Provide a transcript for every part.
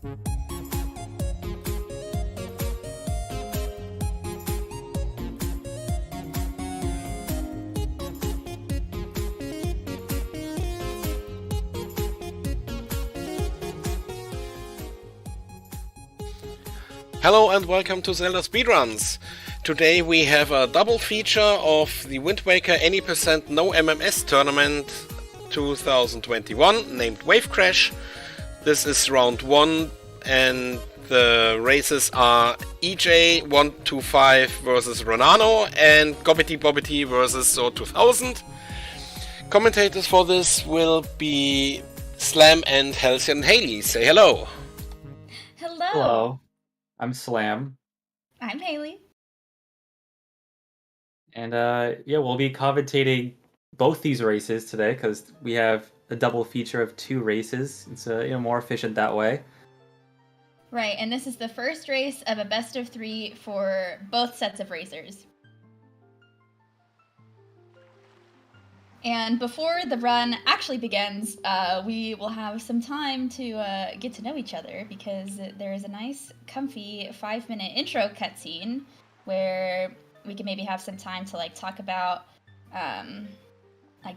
Hello and welcome to ZeldaSpeedRuns. Today we have a double feature of the Wind Waker Any Percent No MMS Tournament 2021 named WaveCrash. This is round 1 and the races are EJ125 versus Ronano and GobbityBobbity versus Zhor2000. Commentators for this will be Slam and Halcyon Haley. Say hello. Hello. Hello. I'm Slam. I'm Haley. And we'll be commentating both these races today because we have a double feature of 2 races. It's more efficient that way. Right, and this is the first race of a best of 3 for both sets of racers. And before the run actually begins, we will have some time to get to know each other because there is a nice, comfy 5-minute intro cutscene where we can maybe have some time to talk about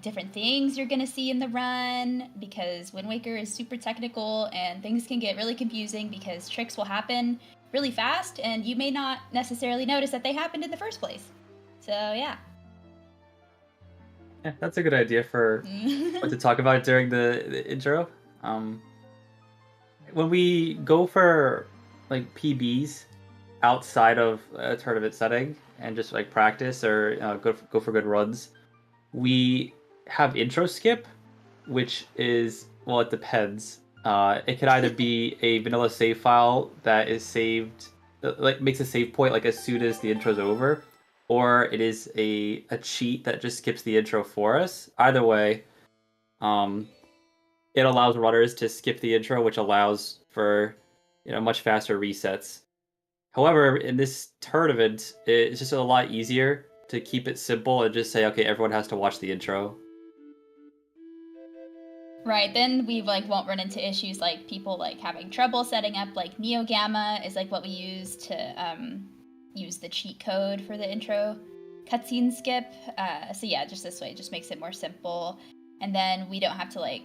different things you're gonna see in the run, because Wind Waker is super technical and things can get really confusing because tricks will happen really fast and you may not necessarily notice that they happened in the first place. So yeah. Yeah, that's a good idea for what to talk about during the intro. When we go for PBs outside of a tournament setting and just practice or go for good runs, we have intro skip, which is, well, it depends. It could either be a vanilla save file that is saved, makes a save point as soon as the intro's over, or it is a cheat that just skips the intro for us. Either way, it allows runners to skip the intro, which allows for much faster resets. However, in this tournament, it's just a lot easier to keep it simple and just say, okay, everyone has to watch the intro. Right, then we won't run into issues like people having trouble setting up Neo Gamma is what we use to use the cheat code for the intro cutscene skip. So yeah, just this way, it just makes it more simple. And then we don't have to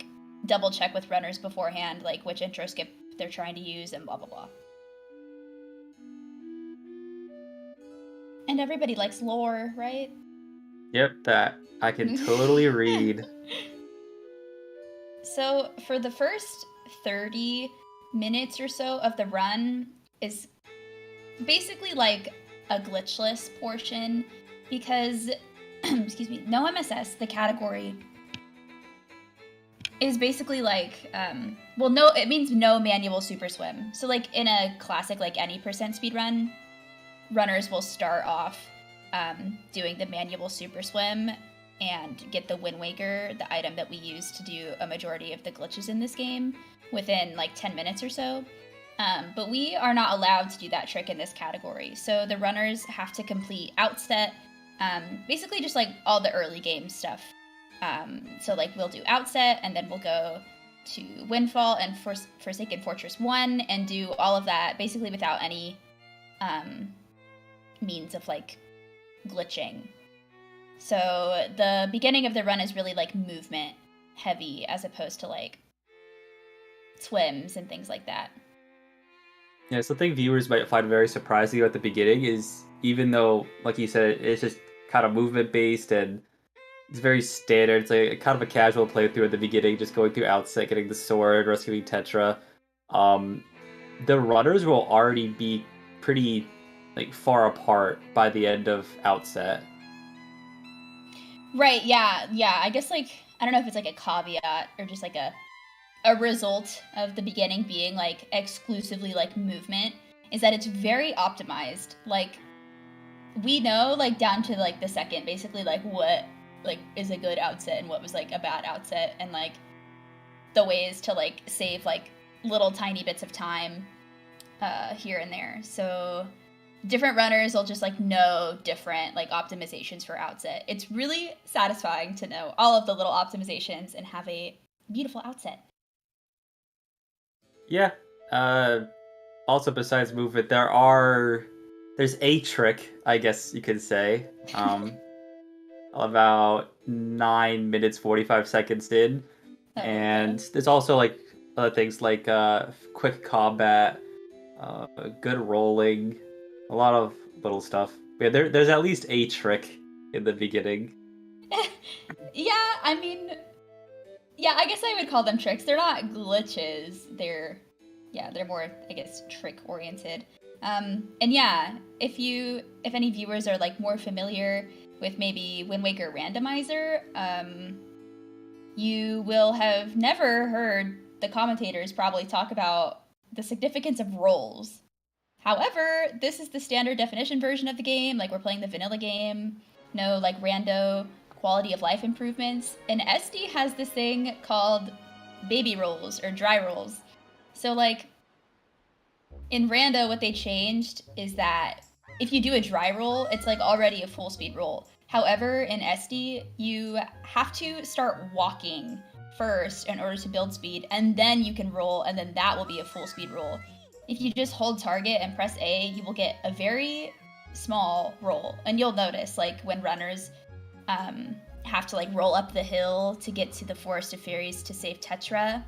double check with runners beforehand, which intro skip they're trying to use and blah, blah, blah. And everybody likes lore, right? Yep, that I can totally read. So for the first 30 minutes or so of the run is basically a glitchless portion because, excuse me, no MSS, the category, is basically no, it means no manual super swim. So in a classic any percent speedrun, runners will start off doing the manual super swim and get the Wind Waker, the item that we use to do a majority of the glitches in this game, within 10 minutes or so. But we are not allowed to do that trick in this category. So the runners have to complete Outset, basically just all the early game stuff. So we'll do Outset and then we'll go to Windfall and Forsaken Fortress 1 and do all of that basically without any means of glitching. So the beginning of the run is really movement heavy as opposed to swims and things like that. Yeah, something viewers might find very surprising at the beginning is, even though, like you said, it's just kind of movement based and it's very standard, it's kind of a casual playthrough at the beginning, just going through Outset, getting the sword, rescuing Tetra. The runners will already be pretty far apart by the end of Outset. Right, yeah. I guess I don't know if it's a caveat or just a result of the beginning being exclusively movement is that it's very optimized. We know down to the second basically what is a good outset and what was a bad outset, and the ways to save little tiny bits of time here and there. So different runners will just know different optimizations for outset. It's really satisfying to know all of the little optimizations and have a beautiful outset. Yeah, Also, besides movement, there's a trick, I guess you could say. About 9 minutes 45 seconds in, and there's also like other things like quick combat, good rolling, a lot of little stuff. Yeah, there's at least a trick in the beginning. Yeah, I mean, yeah, I guess I would call them tricks. They're not glitches. They're more, I guess, trick oriented. And yeah, if any viewers are like more familiar with maybe Wind Waker Randomizer, you will have never heard the commentators probably talk about the significance of rolls. However, this is the standard definition version of the game, like we're playing the vanilla game, no like rando quality of life improvements. And SD has this thing called baby rolls or dry rolls. So like in rando, what they changed is that if you do a dry roll, it's like already a full speed roll. However, in SD, you have to start walking first in order to build speed, and then you can roll, and then that will be a full speed roll. If you just hold target and press A, you will get a very small roll. And you'll notice, like, when runners have to, like, roll up the hill to get to the Forest of Fairies to save Tetra,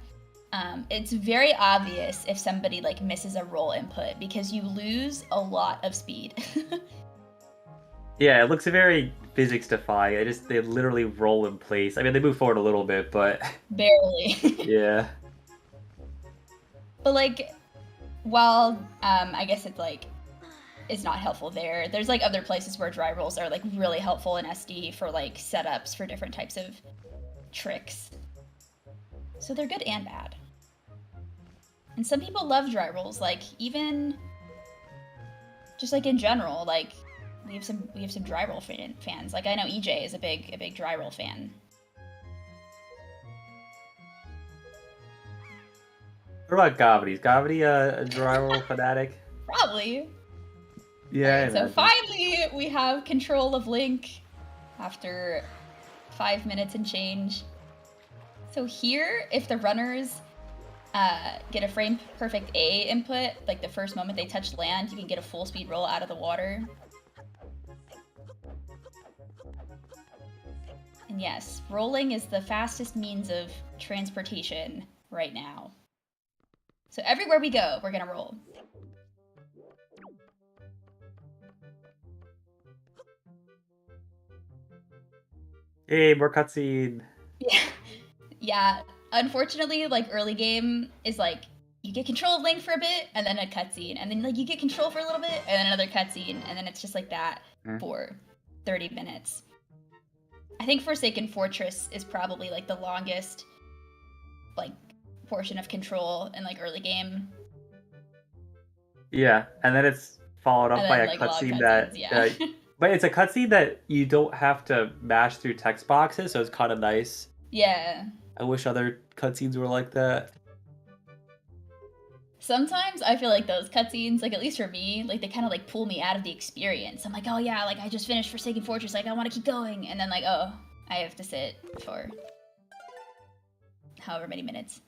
it's very obvious if somebody, like, misses a roll input, because you lose a lot of speed. Yeah, it looks very physics-defying. They literally roll in place. I mean, they move forward a little bit, but... Barely. Yeah. But, like, while I guess it's like it's not helpful there, there's like other places where dry rolls are like really helpful in SD for like setups for different types of tricks. So they're good and bad. And some people love dry rolls, like even just like in general, like we have some dry roll fans. Like I know EJ is a big dry roll fan. What about Gobbity? Is Gobbity a dry roll fanatic? Probably. Yeah. Right, so finally we have control of Link after 5 minutes and change. So here, if the runners get a frame perfect A input, like the first moment they touch land, you can get a full speed roll out of the water. And yes, rolling is the fastest means of transportation right now. So everywhere we go, we're gonna roll. Hey, more cutscene. Yeah. Unfortunately, like early game is like you get control of Link for a bit, and then a cutscene, and then like you get control for a little bit, and then another cutscene, and then it's just like that for 30 minutes. I think Forsaken Fortress is probably like the longest like portion of control in like early game. Yeah, and then it's followed up by a cutscene that but it's a cutscene that you don't have to mash through text boxes, so it's kind of nice. Yeah. I wish other cutscenes were like that. Sometimes I feel like those cutscenes, like at least for me, like they kind of like pull me out of the experience. I'm like, oh yeah, like I just finished Forsaken Fortress, like I want to keep going, and then like, oh, I have to sit for however many minutes.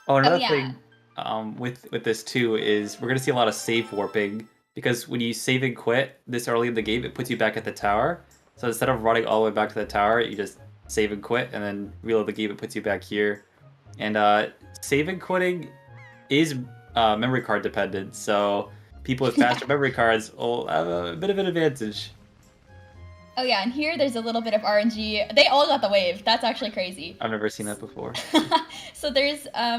Oh, another thing with this too is we're gonna see a lot of save warping, because when you save and quit this early in the game, it puts you back at the tower. So instead of running all the way back to the tower, you just save and quit and then reload the game. It puts you back here. And save and quitting is memory card dependent, so people with faster memory cards will have a bit of an advantage. Oh yeah, and here there's a little bit of RNG. They all got the wave. That's actually crazy. I've never seen that before. So there's I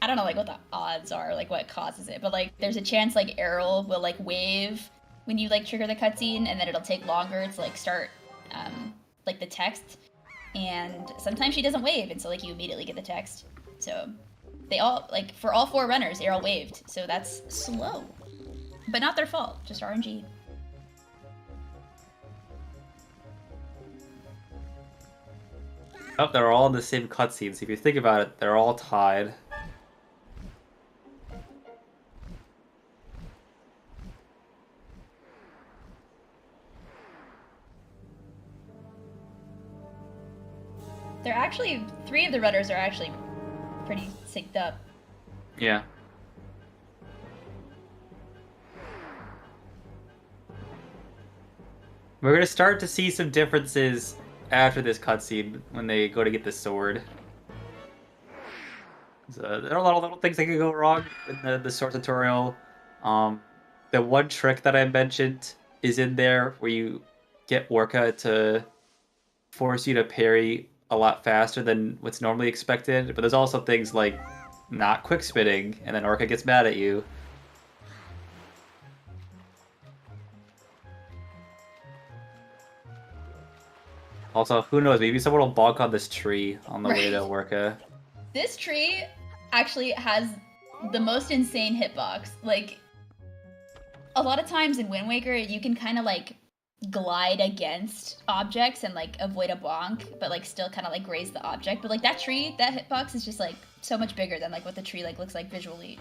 don't know like what the odds are, like what causes it, but like there's a chance like Errol will like wave when you like trigger the cutscene, and then it'll take longer to like start like the text. And sometimes she doesn't wave, and so like you immediately get the text. So they all, like for all 4 runners, Errol waved. So that's slow. But not their fault, just RNG. Oh, they're all in the same cutscenes. If you think about it, they're all tied. They're actually, 3 of the runners are actually pretty synced up. Yeah. We're gonna start to see some differences after this cutscene when they go to get the sword. So there are a lot of little things that could go wrong in the sword tutorial. The one trick that I mentioned is in there where you get Orca to force you to parry a lot faster than what's normally expected. But there's also things like not quick spinning, and then Orca gets mad at you. Also, who knows? Maybe someone will bonk on this tree on the way to Orca. This tree actually has the most insane hitbox. Like, a lot of times in Wind Waker, you can kind of like glide against objects and like avoid a bonk, but like still kind of like graze the object. But like that tree, that hitbox is just like so much bigger than like what the tree like looks like visually.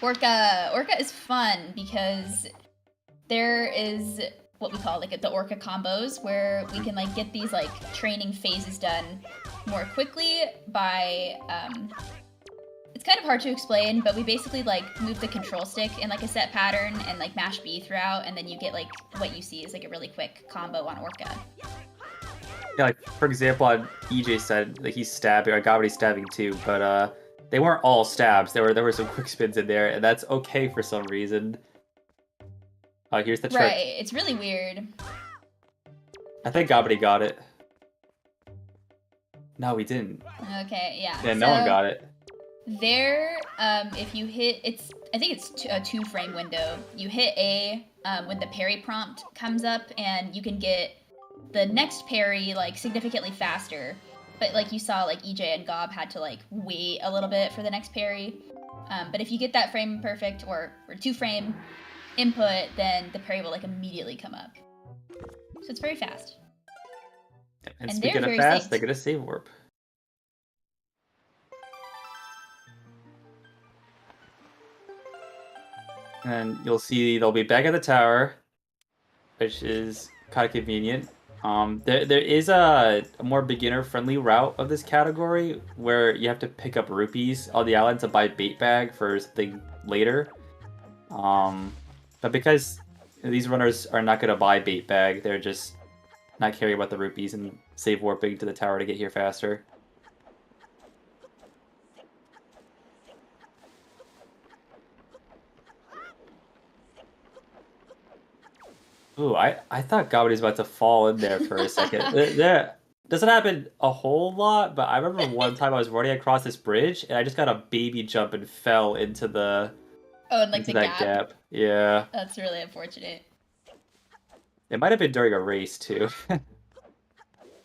Orca is fun because there is what we call like the Orca combos, where we can like get these like training phases done more quickly by it's kind of hard to explain, but we basically like move the control stick in like a set pattern and like mash B throughout, and then you get like what you see is like a really quick combo on Orca. Yeah, like for example, on EJ said like he's stabbing, or Gobbity's stabbing too, but they weren't all stabs. There were some quick spins in there, and that's okay for some reason. Here's the trick. Right, it's really weird. I think Gobbity got it. No, we didn't. Okay, yeah. Yeah, no one got it. There, if you hit, I think it's a 2-frame window. You hit A when the parry prompt comes up, and you can get the next parry like significantly faster. But like you saw, like EJ and Gob had to like wait a little bit for the next parry. But if you get that frame perfect or 2-frame input, then the parry will like immediately come up. So it's very fast. And speaking of fast, they get a save warp. And you'll see they'll be back at the tower, which is kind of convenient. There is a more beginner-friendly route of this category where you have to pick up rupees on the island to buy bait bag for something later. But because these runners are not going to buy bait bag, they're just not caring about the rupees and save warping to the tower to get here faster. Ooh, I thought Gobbity was about to fall in there for a second. That doesn't happen a whole lot, but I remember one time I was running across this bridge and I just got a baby jump and fell into the like the gap. Yeah. That's really unfortunate. It might have been during a race too.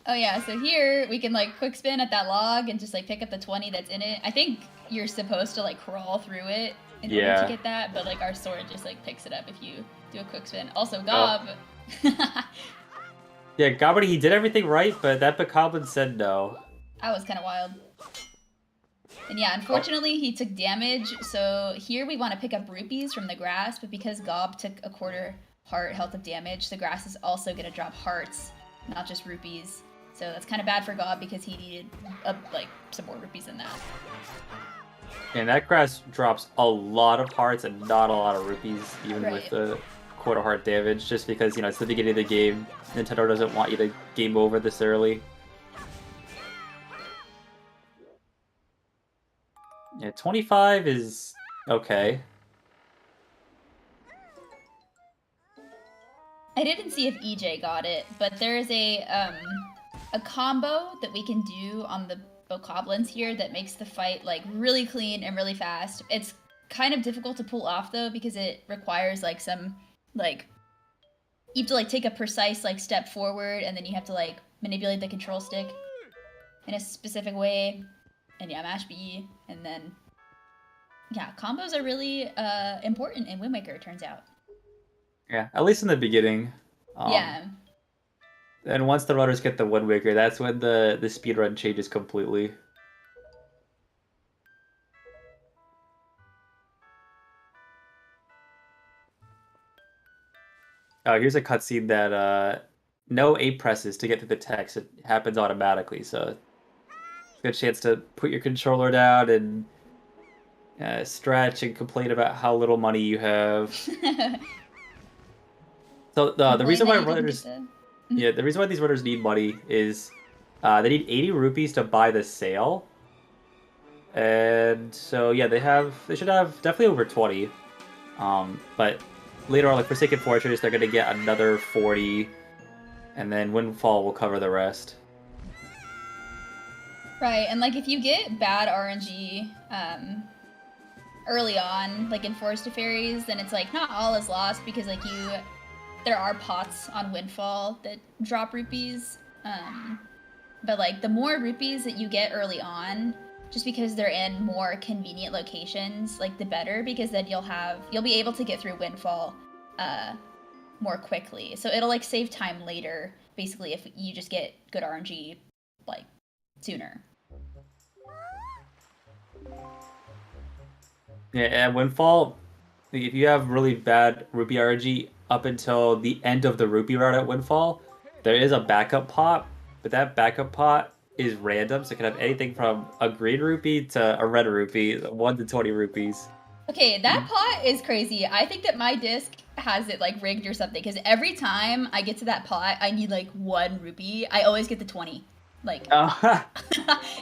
Oh yeah, so here we can like quick spin at that log and just like pick up the 20 that's in it. I think you're supposed to like crawl through it in order to get that, but like our sword just like picks it up if you do a quick spin. Also, Gob. Oh. Yeah, Gobbity, he did everything right, but that Bokoblin said no. That was kind of wild. And yeah, unfortunately, he took damage. So here we want to pick up rupees from the grass, but because Gob took a 1/4 heart health of damage, the grass is also going to drop hearts, not just rupees. So that's kind of bad for Gob because he needed like some more rupees than that. And that grass drops a lot of hearts and not a lot of rupees, even with the 1/4 heart damage, just because, you know, it's the beginning of the game. Nintendo doesn't want you to game over this early. Yeah, 25 is okay. I didn't see if EJ got it, but there is a combo that we can do on the Bokoblins here that makes the fight like really clean and really fast. It's kind of difficult to pull off though because it requires like some like you have to like take a precise like step forward, and then you have to like manipulate the control stick in a specific way, and yeah, mash B, and then yeah, combos are really important in Wind Waker, it turns out. Yeah, at least in the beginning. Yeah. And once the runners get the Wind Waker, that's when the speedrun changes completely. Oh, here's a cutscene that no A presses to get to the text. It happens automatically, so Good chance to put your controller down and stretch and complain about how little money you have. So the reason why runners, the reason why these runners need money is they need 80 rupees to buy the sale, and so yeah, they should have definitely over 20. But later on, like Forsaken Fortress, they're gonna get another 40, and then Windfall will cover the rest. Right, and like if you get bad RNG early on, like in Forest of Fairies, then it's like not all is lost because like there are pots on Windfall that drop rupees. But like the more rupees that you get early on, just because they're in more convenient locations, like the better, because then you'll be able to get through Windfall more quickly. So it'll like save time later, basically, if you just get good RNG like sooner. Yeah, and Windfall, if you have really bad rupee RNG up until the end of the rupee route at Windfall, there is a backup pot, but that backup pot is random, so it can have anything from a green rupee to a red rupee, 1 to 20 rupees. Okay, that pot is crazy. I think that my disc has it like rigged or something, because every time I get to that pot, I need like 1 rupee. I always get the 20. Like,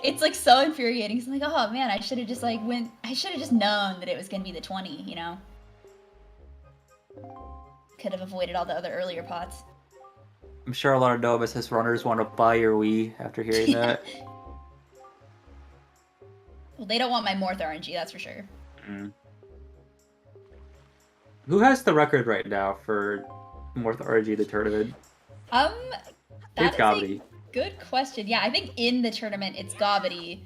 it's like so infuriating. So I'm like, oh man, I should have just like I should have just known that it was gonna be the 20, you know? Could have avoided all the other earlier pots. I'm sure a lot of no MSS runners want to buy your Wii after hearing that. Well, they don't want my Morth RNG, that's for sure. Who has the record right now for Morth RNG the tournament? That is a good question. Yeah, I think in the tournament it's Gobbity.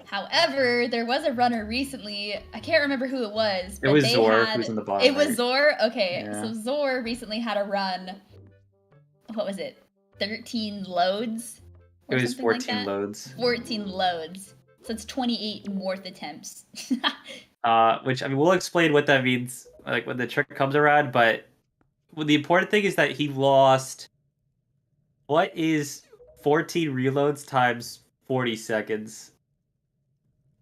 However, there was a runner recently, I can't remember who it was. But it was Zhor, who's in the bottom. It was Zhor? Okay, yeah. So Zhor recently had a run. What was it? 13 loads? It was 14 loads. 14 loads. So it's 28 Morth attempts. Which, I mean, we'll explain what that means like when the trick comes around, but the important thing is that he lost... What is 14 reloads times 40 seconds?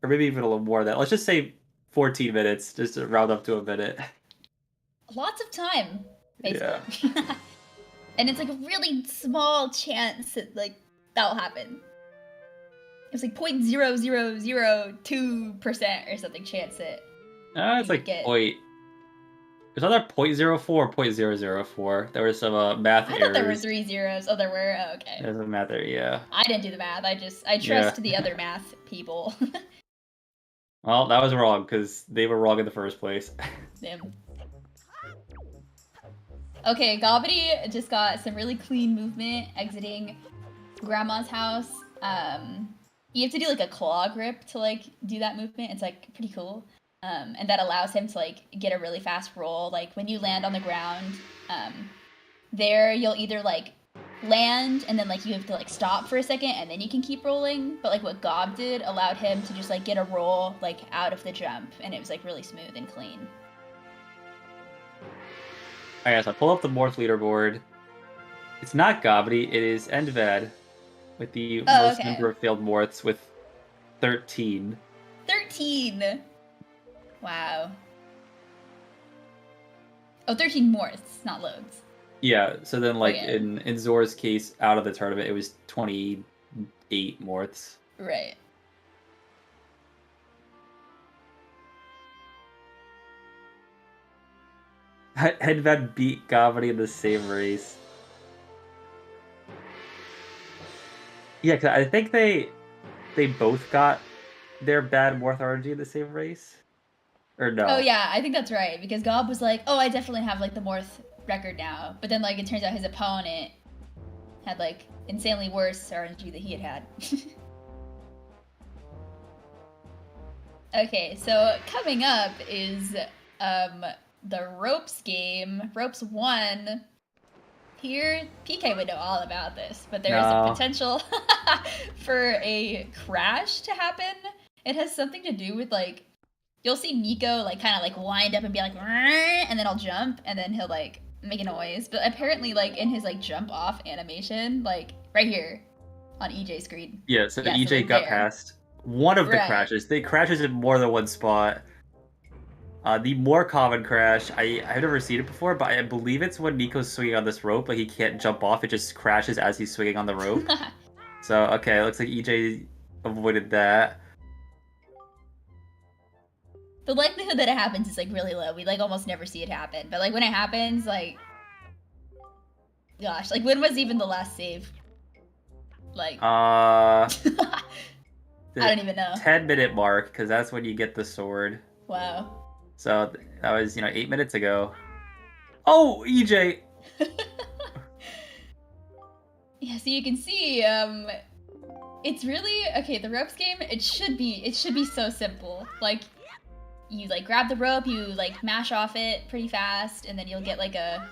Or maybe even a little more than that. Let's just say 14 minutes, just to round up to a minute. Lots of time, basically. Yeah. And it's like a really small chance that like that'll happen. It was like 0.0002% or something chance that. It's like point. There's either 0.04 or 0.004. There were some math errors. I thought there were 3 zeros. Oh, there were? Oh, okay. There's a math error, yeah. I didn't do the math. I trust the other math people. Well, that was wrong, because they were wrong in the first place. Damn. Okay, Gobbity just got some really clean movement exiting Grandma's house. You have to do like a claw grip to like do that movement. It's like pretty cool. And that allows him to like get a really fast roll. Like when you land on the ground, there you'll either like land and then like you have to like stop for a second and then you can keep rolling. But like what Gob did allowed him to just like get a roll like out of the jump, and it was like really smooth and clean. Alright, so I pull up the Morth leaderboard. It's not Gobbity, it is Endvad with the most number of failed Morths with 13. 13! Wow. Oh, 13 Morths, not loads. Yeah, so then like in Zhor's case, out of the tournament, it was 28 Morths. Right. Endvad beat Gobbity in the same race. Yeah, cause I think they both got their bad Morth RNG in the same race. Or no? Oh yeah, I think that's right, because Gob was like, oh, I definitely have like the Morth record now. But then like it turns out his opponent had like insanely worse RNG that he had. Okay, so coming up is the Ropes game. Ropes 1. Here, PK would know all about this, but there is a potential for a crash to happen. It has something to do with like, you'll see Nico like kind of like wind up and be like, and then I'll jump, and then he'll like make a noise. But apparently like in his like jump off animation, like right here, on EJ's screen. Yeah, so Yeah, so, EJ like, got there. past one of the Right. crashes. They crashes in more than one spot. The more common crash, I've never seen it before, but I believe it's when Nico's swinging on this rope, like he can't jump off, it just crashes as he's swinging on the rope. So, okay, it looks like EJ avoided that. The likelihood that it happens is like really low. We like almost never see it happen. But like when it happens, like gosh, like when was even the last save? Like I don't even know. 10-minute mark, because that's when you get the sword. Wow. So that was, 8 minutes ago. Oh, EJ! Yeah, so you can see, it's really okay, the ropes game, it should be so simple. Like you like grab the rope, you like mash off it pretty fast, and then you'll get like a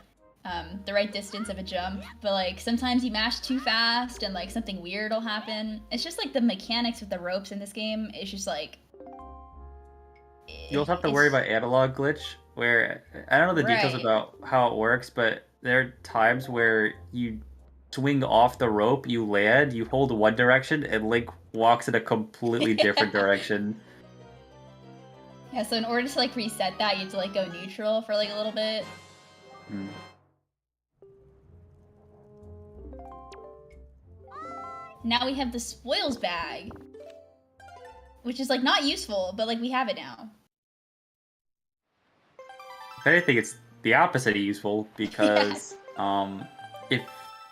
the right distance of a jump. But like sometimes you mash too fast and like something weird will happen. It's just like the mechanics with the ropes in this game, it's just like You also have to worry about analog glitch, where I don't know the details Right. about how it works, but there are times where you swing off the rope, you land, you hold one direction, and Link walks in a completely different direction. Yeah, so in order to like reset that, you have to like go neutral for like a little bit. Hmm. Now we have the spoils bag, which is like not useful, but like we have it now. If anything, it's the opposite of useful, because if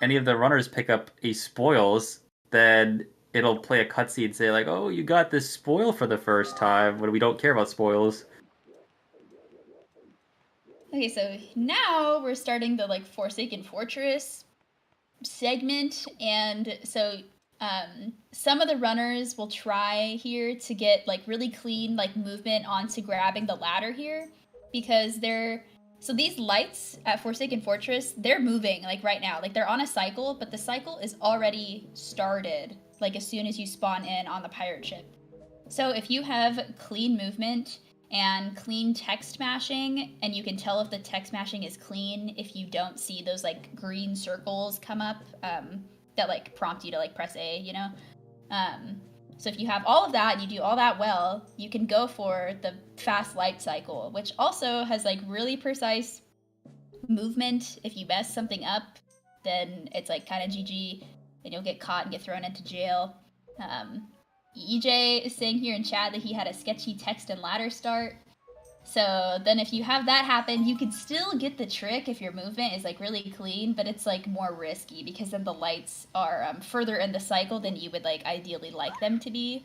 any of the runners pick up a spoils, then it'll play a cutscene and say like, "Oh, you got this spoil for the first time," when we don't care about spoils. Okay, so now we're starting the like Forsaken Fortress segment, and so some of the runners will try here to get like really clean like movement onto grabbing the ladder here, because so these lights at Forsaken Fortress, they're moving like right now, like they're on a cycle, but the cycle is already started like as soon as you spawn in on the pirate ship. So if you have clean movement and clean text mashing, and you can tell if the text mashing is clean if you don't see those like green circles come up that like prompt you to like press A, you know? So if you have all of that and you do all that well, you can go for the fast light cycle, which also has like really precise movement. If you mess something up, then it's like kind of GG, and you'll get caught and get thrown into jail. EJ is saying here in chat that he had a sketchy text and ladder start. So then if you have that happen, you can still get the trick if your movement is like really clean, but it's like more risky because then the lights are further in the cycle than you would like ideally like them to be.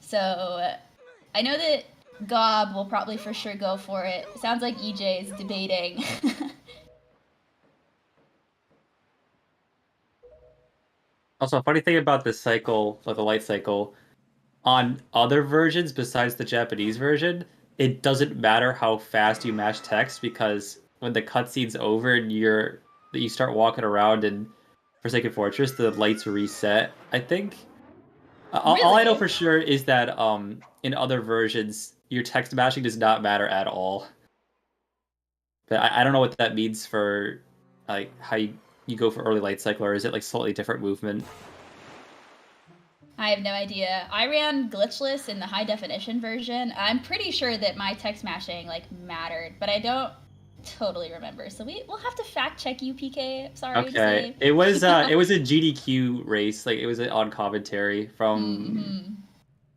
So I know that Gob will probably for sure go for it. Sounds like EJ is debating. Also, a funny thing about this cycle, like the light cycle, on other versions besides the Japanese version, it doesn't matter how fast you mash text, because when the cutscene's over and you start walking around in Forsaken Fortress, the lights reset, I think. All I know Really? for sure is that in other versions, your text mashing does not matter at all. But I don't know what that means for like how you go for early light cycle, or is it like slightly different movement? I have no idea. I ran glitchless in the high definition version. I'm pretty sure that my text mashing like mattered, but I don't totally remember. So we'll have to fact check you, PK. Sorry to Okay, say. it was it was a GDQ race, like it was on commentary from Mm-hmm.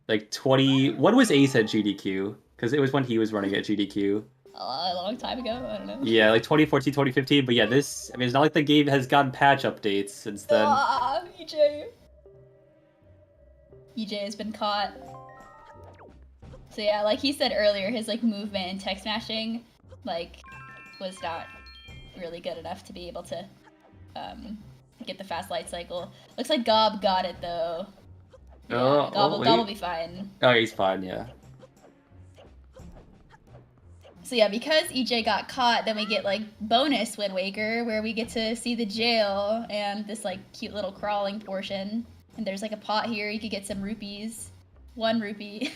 like 20. When was Ace at GDQ? Because it was when he was running at GDQ. A long time ago. I don't know. Yeah, like 2014, 2015. But yeah, this, I mean, it's not like the game has gotten patch updates since then. Ah, EJ. EJ has been caught. So yeah, like he said earlier, his like movement and text mashing, like, was not really good enough to be able to get the fast light cycle. Looks like Gob got it though. Yeah, Gob will be fine. Oh, he's fine, yeah. So yeah, because EJ got caught, then we get like bonus Wind Waker, where we get to see the jail and this like cute little crawling portion. And there's like a pot here, you could get some rupees. 1 rupee.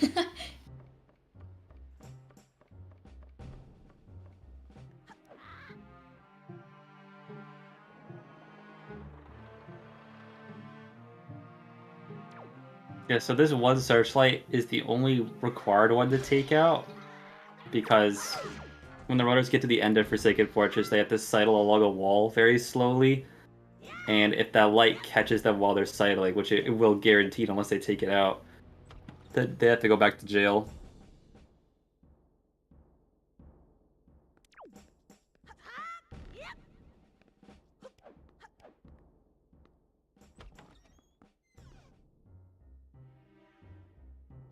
Yeah, so this one searchlight is the only required one to take out, because when the runners get to the end of Forsaken Fortress, they have to sidle along a wall very slowly, and if that light catches them while they're sidling, which it will guaranteed unless they take it out, they have to go back to jail.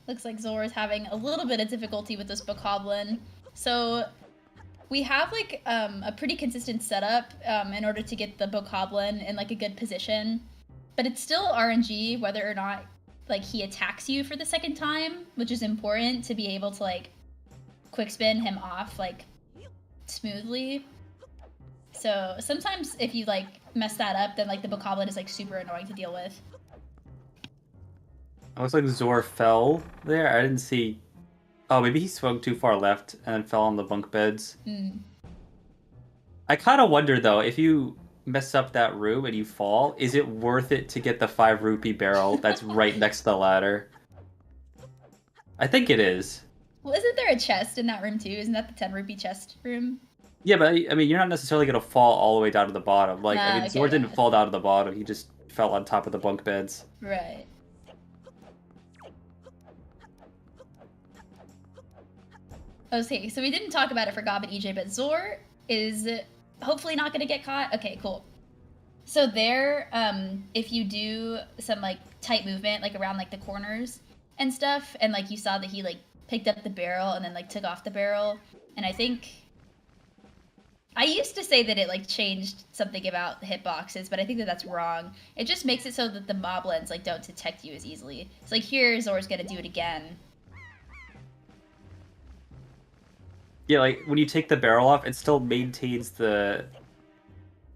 Looks like Zhor is having a little bit of difficulty with this Bokoblin. So we have like a pretty consistent setup in order to get the Bokoblin in like a good position, but it's still RNG whether or not like he attacks you for the second time, which is important to be able to like quick spin him off like smoothly. So sometimes if you like mess that up, then like the Bokoblin is like super annoying to deal with. It looks like Zhor fell there. I didn't see. Oh, maybe he swung too far left and then fell on the bunk beds. I kind of wonder though, if you mess up that room and you fall, is it worth it to get the 5 rupee barrel that's right next to the ladder? I think it is. Well, isn't there a chest in that room too? Isn't that the 10 rupee chest room? Yeah, but I mean, you're not necessarily going to fall all the way down to the bottom. Like, I mean, okay, Zhor didn't fall down to the bottom. He just fell on top of the bunk beds. Right. Okay, so we didn't talk about it for Gob and EJ, but Zhor is hopefully not going to get caught. Okay, cool. So there, if you do some like tight movement, like around like the corners and stuff, and like you saw that he like picked up the barrel and then like took off the barrel, and I think I used to say that it like changed something about the hitboxes, but I think that that's wrong. It just makes it so that the moblins like don't detect you as easily. It's like here Zhor's going to do it again. Yeah, like when you take the barrel off, it still maintains the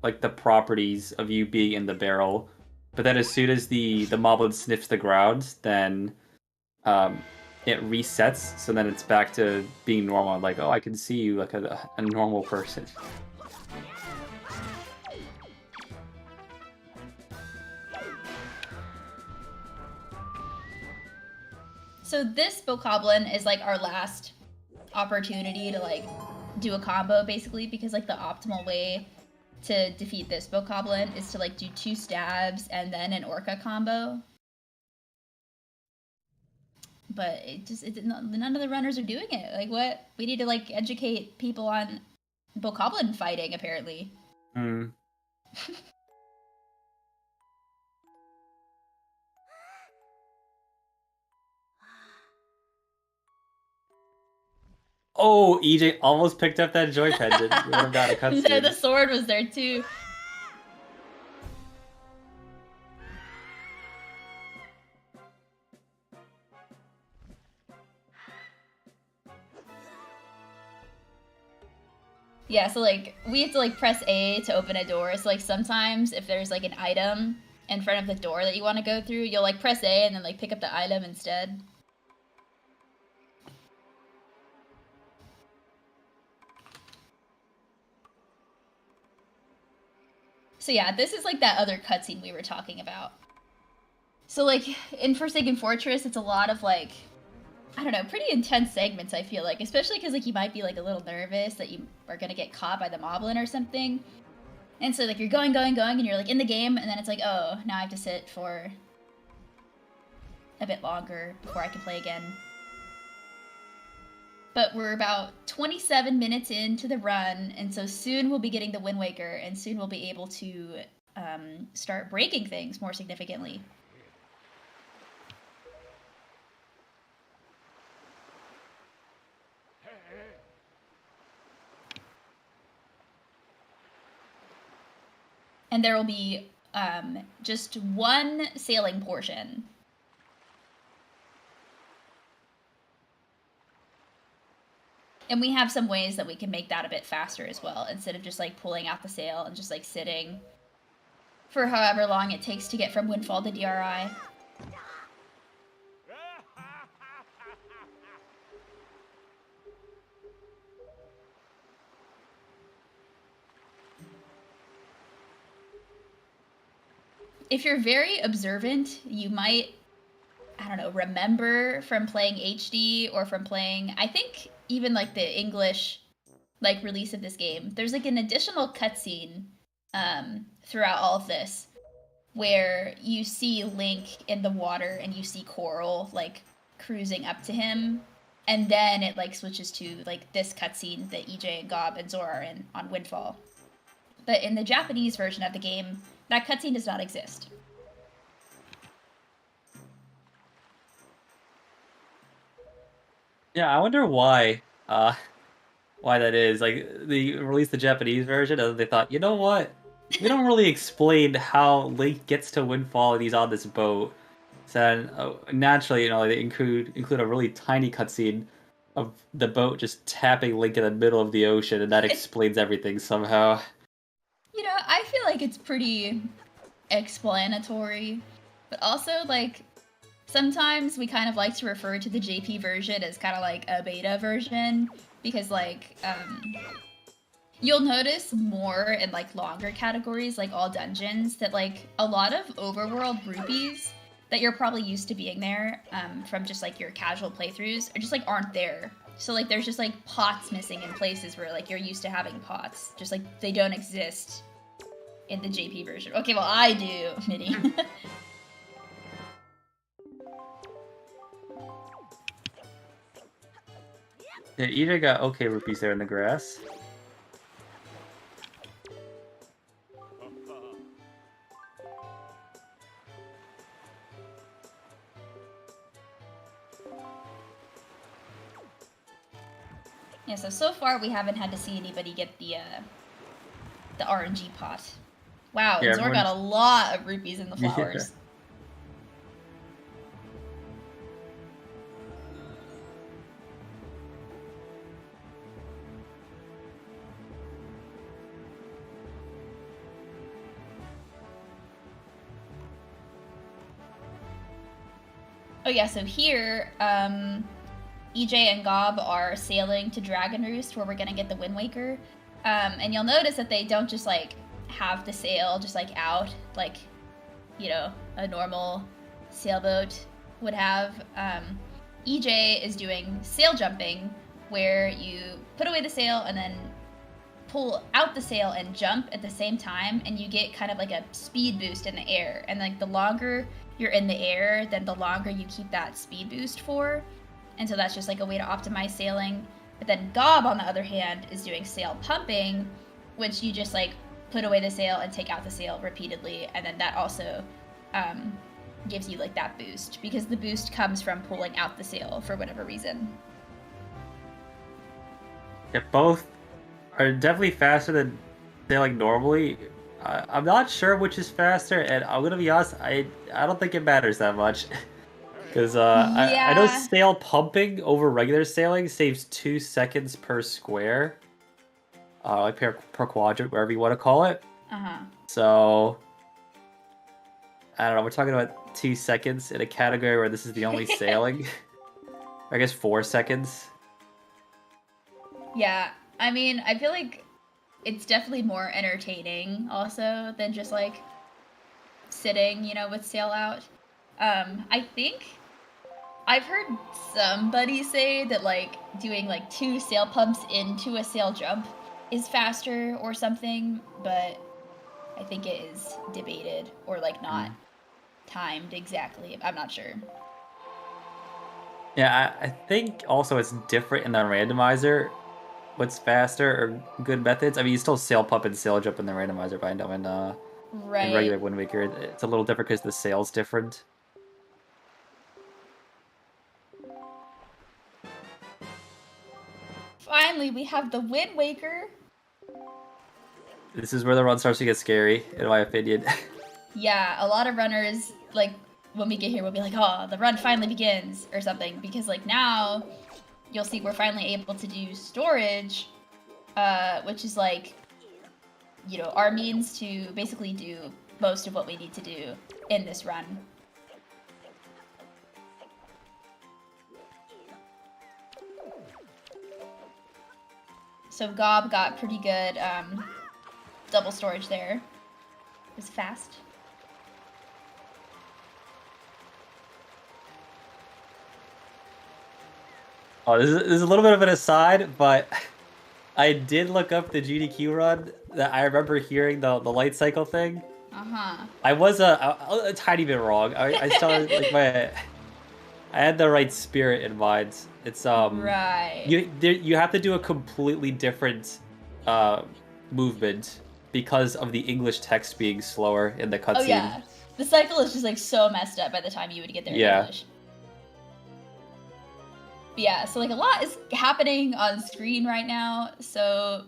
like the properties of you being in the barrel. But then as soon as the moblin sniffs the ground, then it resets, so then it's back to being normal. Like, oh, I can see you like a normal person. So this Bokoblin is like our last opportunity to like do a combo basically, because like the optimal way to defeat this Bokoblin is to like do 2 stabs and then an Orca combo. But none of the runners are doing it. Like what? We need to like educate people on Bokoblin fighting apparently. Oh, EJ almost picked up that joy pendant. You would have got a cutscene. No, the sword was there too. Yeah, so like we have to like press A to open a door. So like sometimes if there's like an item in front of the door that you want to go through, you'll like press A and then like pick up the item instead. So yeah, this is like that other cutscene we were talking about. So like in Forsaken Fortress, it's a lot of like, I don't know, pretty intense segments, I feel like. Especially because like you might be like a little nervous that you are going to get caught by the moblin or something. And so like you're going, and you're like in the game, and then it's like, oh, now I have to sit for a bit longer before I can play again. But we're about 27 minutes into the run, and so soon we'll be getting the Wind Waker, and soon we'll be able to start breaking things more significantly. And there will be just 1 sailing portion. And we have some ways that we can make that a bit faster as well, instead of just like pulling out the sail and just like sitting for however long it takes to get from Windfall to DRI. If you're very observant, you might, I don't know, remember from playing HD or from playing, I think even like the English like release of this game, there's like an additional cutscene throughout all of this where you see Link in the water and you see Coral like cruising up to him, and then it like switches to like this cutscene that EJ and Gob and Zhor are in on Windfall. But in the Japanese version of the game, that cutscene does not exist. Yeah, I wonder why that is. Like, they released the Japanese version and they thought, you know what? We don't really explain how Link gets to Windfall and he's on this boat. So then, naturally, they include a really tiny cutscene of the boat just tapping Link in the middle of the ocean, and that explains everything somehow. I feel like it's pretty explanatory, but also like sometimes we kind of like to refer to the JP version as kind of like a beta version, because like you'll notice more in like longer categories, like all dungeons, that like a lot of overworld rupees that you're probably used to being there from just like your casual playthroughs are just like aren't there. So like there's just like pots missing in places where like you're used to having pots, just like they don't exist in the JP version. Okay, well I do, Mitty. Yeah, EJ got okay rupees there in the grass. Yeah, so far we haven't had to see anybody get the RNG pot. Wow, Yeah, Zhor got a lot of rupees in the flowers. Yeah. Oh yeah, so here, EJ and Gob are sailing to Dragon Roost, where we're gonna get the Wind Waker. And you'll notice that they don't just like have the sail just like out like, a normal sailboat would have. EJ is doing sail jumping, where you put away the sail and then pull out the sail and jump at the same time, and you get kind of like a speed boost in the air. And like the longer you're in the air, then the longer you keep that speed boost for. And so that's just like a way to optimize sailing. But then Gob, on the other hand, is doing sail pumping, which you just like put away the sail and take out the sail repeatedly, and then that also gives you like that boost, because the boost comes from pulling out the sail for whatever reason. Yeah, both are definitely faster than sailing normally. I'm not sure which is faster, and I'm gonna be honest, I don't think it matters that much. Because I know sail pumping over regular sailing saves 2 seconds per square. Like per quadrant, wherever you want to call it. So, I don't know, we're talking about 2 seconds in a category where this is the only sailing. I guess 4 seconds. Yeah, I mean, I feel like it's definitely more entertaining also than just like sitting, with sail out. I think I've heard somebody say that like doing like 2 sail pumps into a sail jump is faster or something, but I think it is debated or like not timed exactly. I'm not sure. Yeah, I think also it's different in the randomizer. What's faster or good methods? I mean, you still sail pump and sail jump in the randomizer, but I know in regular Wind Waker, it's a little different because the sail's different. Finally, we have the Wind Waker. This is where the run starts to get scary, in my opinion. Yeah, a lot of runners, like, when we get here, we'll be like, oh, the run finally begins, or something. Because, like, now, you'll see we're finally able to do storage, which is, like, our means to basically do most of what we need to do in this run. So Gob got pretty good double storage there. It was fast. Oh, this is a little bit of an aside, but I did look up the GDQ run. That I remember hearing the light cycle thing. Uh-huh. I was a tiny bit wrong. I still like I had the right spirit in mind. It's Right. you have to do a completely different movement because of the English text being slower in the cutscene. Oh yeah. The cycle is just like so messed up by the time you would get there in English. But yeah, so like a lot is happening on screen right now. So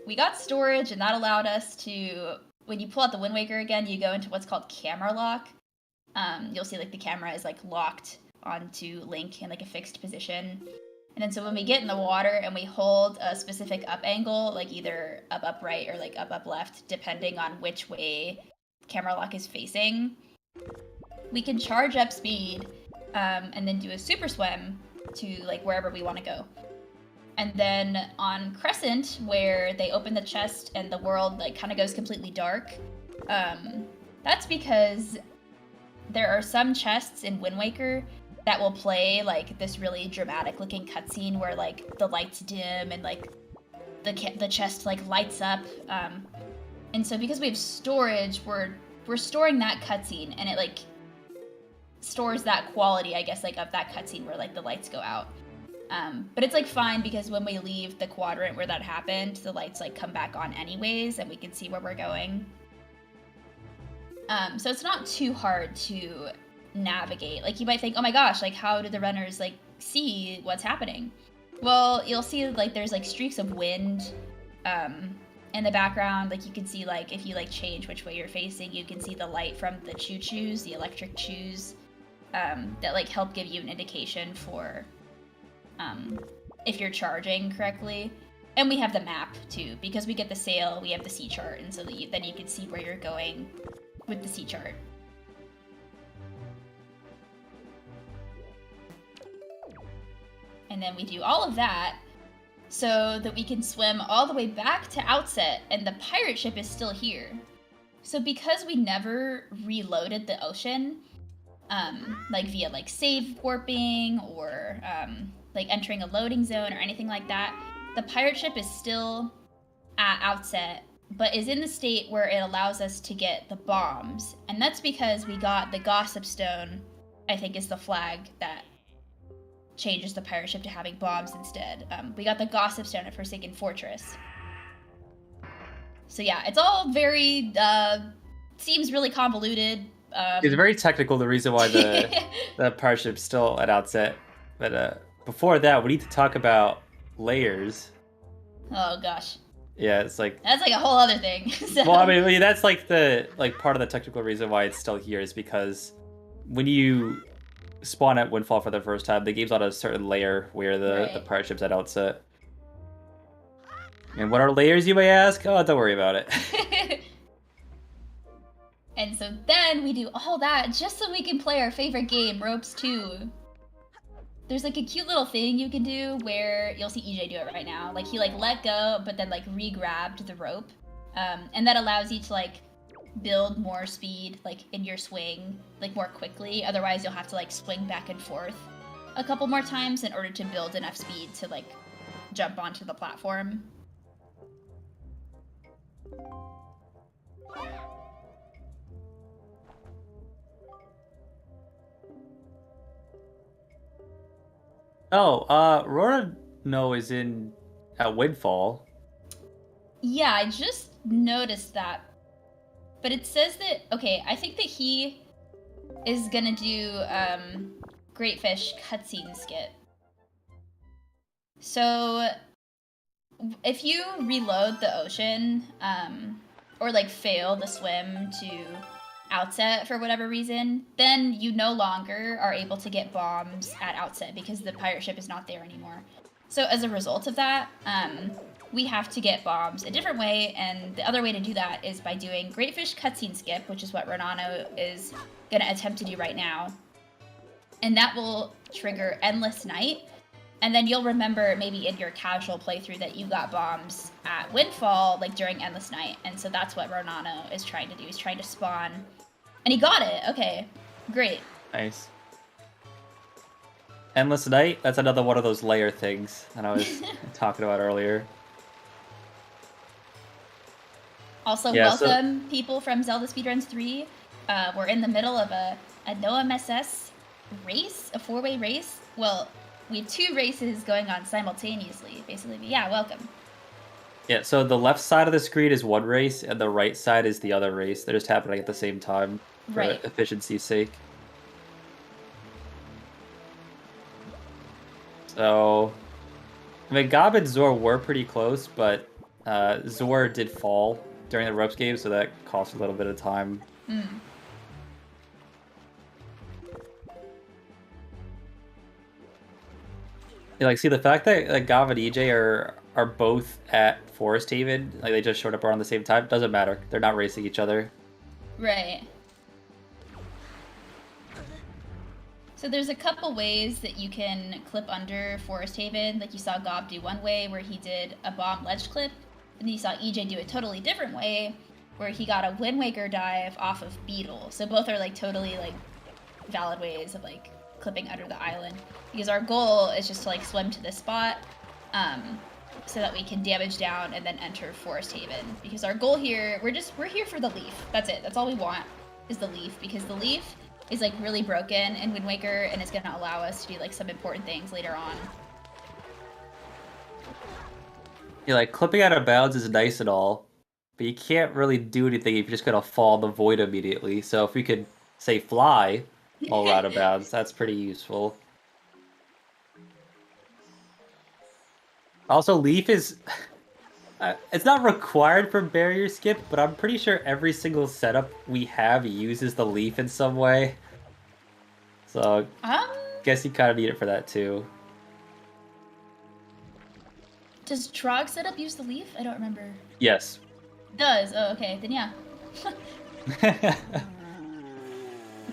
we got storage, and that allowed us to, when you pull out the Wind Waker again, you go into what's called camera lock. You'll see like the camera is like locked onto Link in like a fixed position. And then so when we get in the water and we hold a specific up angle, like either up right or like up left, depending on which way camera lock is facing, we can charge up speed and then do a super swim to like wherever we want to go. And then on Crescent, where they open the chest and the world like kind of goes completely dark, that's because there are some chests in Wind Waker that will play like this really dramatic looking cutscene where like the lights dim and like the chest like lights up. And so because we have storage, we're storing that cutscene, and it like stores that quality, I guess, like of that cutscene where like the lights go out. But it's like fine because when we leave the quadrant where that happened, the lights like come back on anyways, and we can see where we're going. So it's not too hard to navigate. Like you might think, oh my gosh, like how do the runners like see what's happening? Well, you'll see like there's like streaks of wind in the background. Like you can see like if you like change which way you're facing, you can see the light from the choo-choos, the electric choos, that like help give you an indication for if you're charging correctly. And we have the map too, because we get the sail, we have the sea chart, and so that then you can see where you're going with the sea chart. And then we do all of that so that we can swim all the way back to Outset, and the pirate ship is still here. So because we never reloaded the ocean, like via like save warping or like entering a loading zone or anything like that, the pirate ship is still at Outset, but is in the state where it allows us to get the bombs. And that's because we got the Gossip Stone, I think is the flag that changes the pirate ship to having bombs instead. We got the Gossip Stone at Forsaken Fortress. So yeah, it's all very, seems really convoluted. It's very technical, the reason why the pirate ship's still at Outset. But before that, we need to talk about layers. Oh gosh. Yeah, it's like... That's like a whole other thing. So. Well, I mean, that's like the part of the technical reason why it's still here is because when you spawn at Windfall for the first time, the game's on a certain layer where the pirate ship's at Outset. And what are layers, you may ask? Oh, don't worry about it. And so then we do all that just so we can play our favorite game, Ropes 2. There's like a cute little thing you can do where you'll see EJ do it right now. Like he like let go, but then like re-grabbed the rope. And that allows you to like build more speed like in your swing like more quickly. Otherwise you'll have to like swing back and forth a couple more times in order to build enough speed to like jump onto the platform. Oh, Ronano is in at Windfall. Yeah, I just noticed that. But it says that, okay, I think that he is gonna do Great Fish cutscene skit. So if you reload the ocean, or like fail the swim to Outset for whatever reason, then you no longer are able to get bombs at Outset because the pirate ship is not there anymore. So as a result of that, we have to get bombs a different way, and the other way to do that is by doing Great Fish cutscene skip, which is what Ronano is going to attempt to do right now. And that will trigger Endless Night, and then you'll remember maybe in your casual playthrough that you got bombs at Windfall, like during Endless Night, and so that's what Ronano is trying to do. He's trying to spawn, and he got it. Okay, great. Nice. Endless Night, that's another one of those layer things that I was talking about earlier. Also, Yeah, welcome people from Zelda Speedruns 3. We're in the middle of a no MSS race, a 4-way race. Well, we have 2 races going on simultaneously, basically. But yeah, welcome. Yeah, so the left side of the screen is one race, and the right side is the other race. They're just happening at the same time for Right. efficiency's sake. So, I mean, Gob and Zhor were pretty close, but Zhor did fall during the ropes game, so that cost a little bit of time. Mm. Yeah, like, see, the fact that Gob and EJ are both at Forest Haven, like they just showed up around the same time, doesn't matter. They're not racing each other. Right. So there's a couple ways that you can clip under Forest Haven. Like you saw Gob do one way where he did a bomb ledge clip, and then you saw EJ do a totally different way where he got a Wind Waker dive off of Beetle. So both are like totally like valid ways of like clipping under the island. Because our goal is just to like swim to this spot, so that we can damage down and then enter Forest Haven. Because our goal here, we're here for the leaf. That's it. That's all we want is the leaf, because the leaf is like really broken in Wind Waker and it's gonna allow us to do like some important things later on. Yeah, like clipping out of bounds is nice and all, but you can't really do anything if you're just gonna fall in the void immediately. So if we could say fly while we're out of bounds, that's pretty useful. Also, Leaf is... it's not required for barrier skip, but I'm pretty sure every single setup we have uses the Leaf in some way. So, guess you kind of need it for that too. Does Trog setup use the leaf? I don't remember. Yes. It does? Oh, okay. Then yeah. I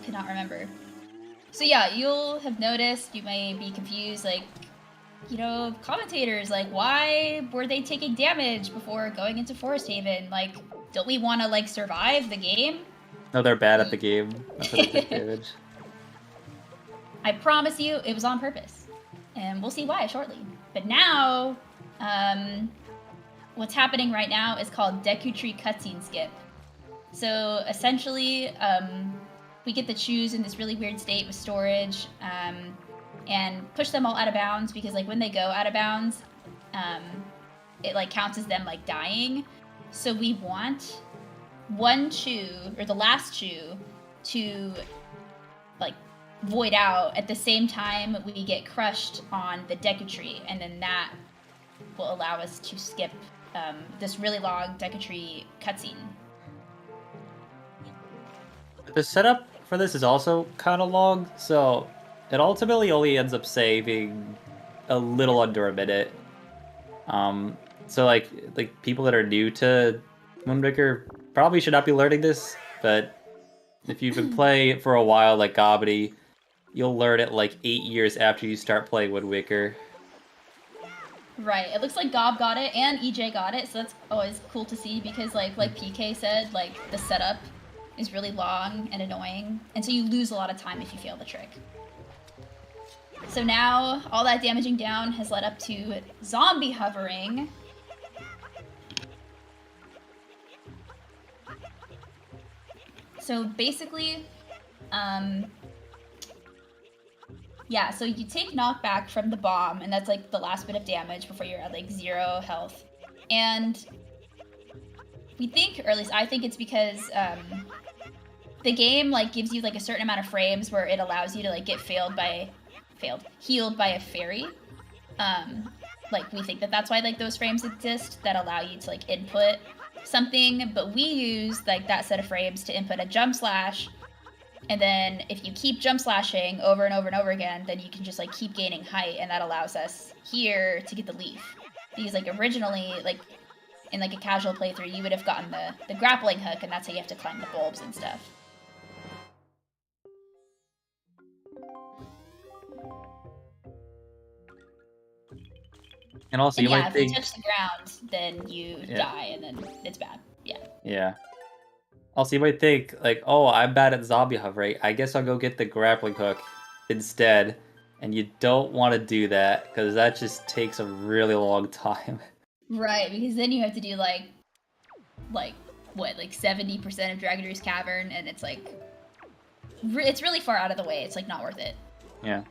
cannot remember. So yeah, you'll have noticed, you may be confused, like, you know, commentators, like, why were they taking damage before going into Forest Haven? Like, don't we want to, like, survive the game? No, they're bad at the game. That's what they take damage. I promise you, it was on purpose. And we'll see why shortly. But now, what's happening right now is called Deku Tree Cutscene Skip. So, essentially, we get to choose in this really weird state with storage, and push them all out of bounds, because like when they go out of bounds, it like counts as them like dying. So we want one chew, or the last chew, to like void out at the same time we get crushed on the Deku Tree, and then that will allow us to skip this really long Deku Tree cutscene. The setup for this is also kind of long, so it ultimately only ends up saving a little under a minute. So like people that are new to Wind Waker probably should not be learning this, but if you've been playing it for a while like Gobbity, you'll learn it like 8 years after you start playing Wind Waker. Right, it looks like Gob got it and EJ got it, so that's always cool to see, because like PK said, like the setup is really long and annoying, and so you lose a lot of time if you fail the trick. So now, all that damaging down has led up to zombie hovering. So basically, yeah, so you take knockback from the bomb, and that's like the last bit of damage before you're at like 0 health. And we think, or at least I think it's because the game like gives you like a certain amount of frames where it allows you to like get healed by a fairy. Like we think that that's why like those frames exist that allow you to like input something, but we use like that set of frames to input a jump slash, and then if you keep jump slashing over and over and over again, then you can just like keep gaining height, and that allows us here to get the leaf. Because like originally, like in like a casual playthrough, you would have gotten the grappling hook, and that's how you have to climb the bulbs and stuff. And also, and you yeah, might if think... you touch the ground, then you die, and then it's bad. Yeah. Yeah. Also, you might think, like, oh, I'm bad at zombie hovering. I guess I'll go get the grappling hook instead. and you don't want to do that because that just takes a really long time. Right, because then you have to do like what, like 70% of Dragon Roost Cavern, and it's like it's really far out of the way. It's like not worth it. Yeah.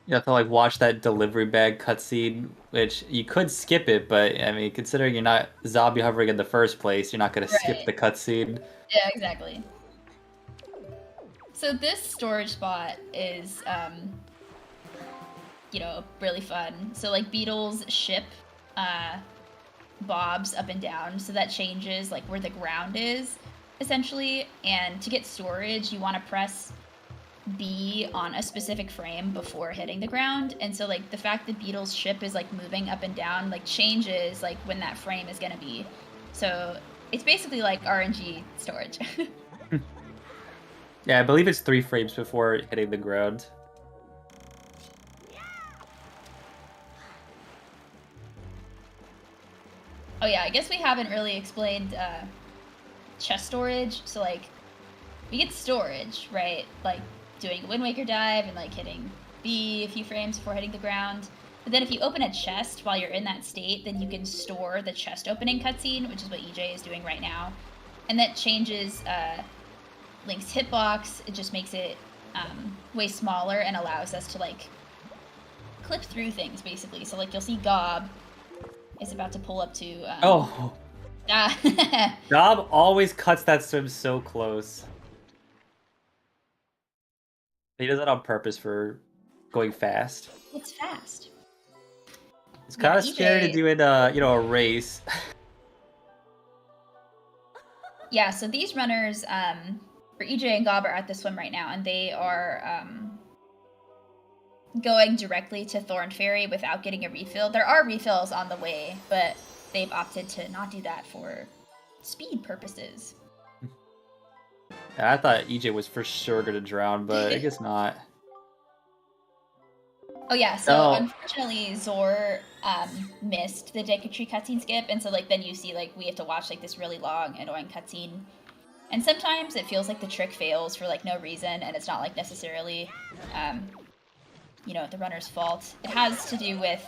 You have to like watch that delivery bag cutscene, which you could skip it, but I mean, considering you're not zombie hovering in the first place, you're not gonna skip the cutscene. Yeah, exactly. So this storage spot is, you know, really fun. So like Beetle's ship bobs up and down, so that changes like where the ground is, essentially. And to get storage, you want to press B on a specific frame before hitting the ground. And so like the fact that Beetle's ship is like moving up and down like changes like when that frame is gonna be. So it's basically like RNG storage. Yeah, I believe it's 3 frames before hitting the ground. Oh yeah, I guess we haven't really explained chest storage. So like, we get storage, right? Like doing a Wind Waker dive and like hitting B a few frames before hitting the ground. But then if you open a chest while you're in that state, then you can store the chest opening cutscene, which is what EJ is doing right now. And that changes Link's hitbox. It just makes it way smaller and allows us to like clip through things basically. So like you'll see Gob is about to pull up to Gob always cuts that swim so close. He does that on purpose for going fast. It's fast. It's kind of scary to do in a race. Yeah, so these runners, for EJ and Gob are at the swim right now, and they are going directly to Thorn Ferry without getting a refill. There are refills on the way, but they've opted to not do that for speed purposes. I thought EJ was for sure gonna drown, but I guess not. Oh yeah, so unfortunately Zhor missed the Deku cutscene skip, and so like then you see like we have to watch like this really long, annoying cutscene. And sometimes it feels like the trick fails for like no reason, and it's not like necessarily you know, the runner's fault. It has to do with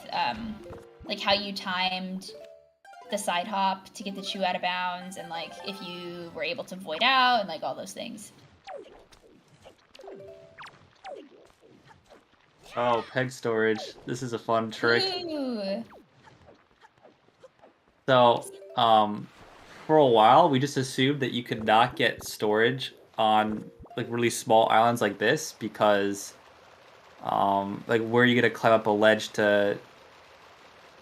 like how you timed the side hop to get the Chew out of bounds, and like if you were able to void out, and like all those things. Oh, peg storage. This is a fun trick. Ooh. So, for a while, we just assumed that you could not get storage on like really small islands like this because, like, where are you gonna climb up a ledge to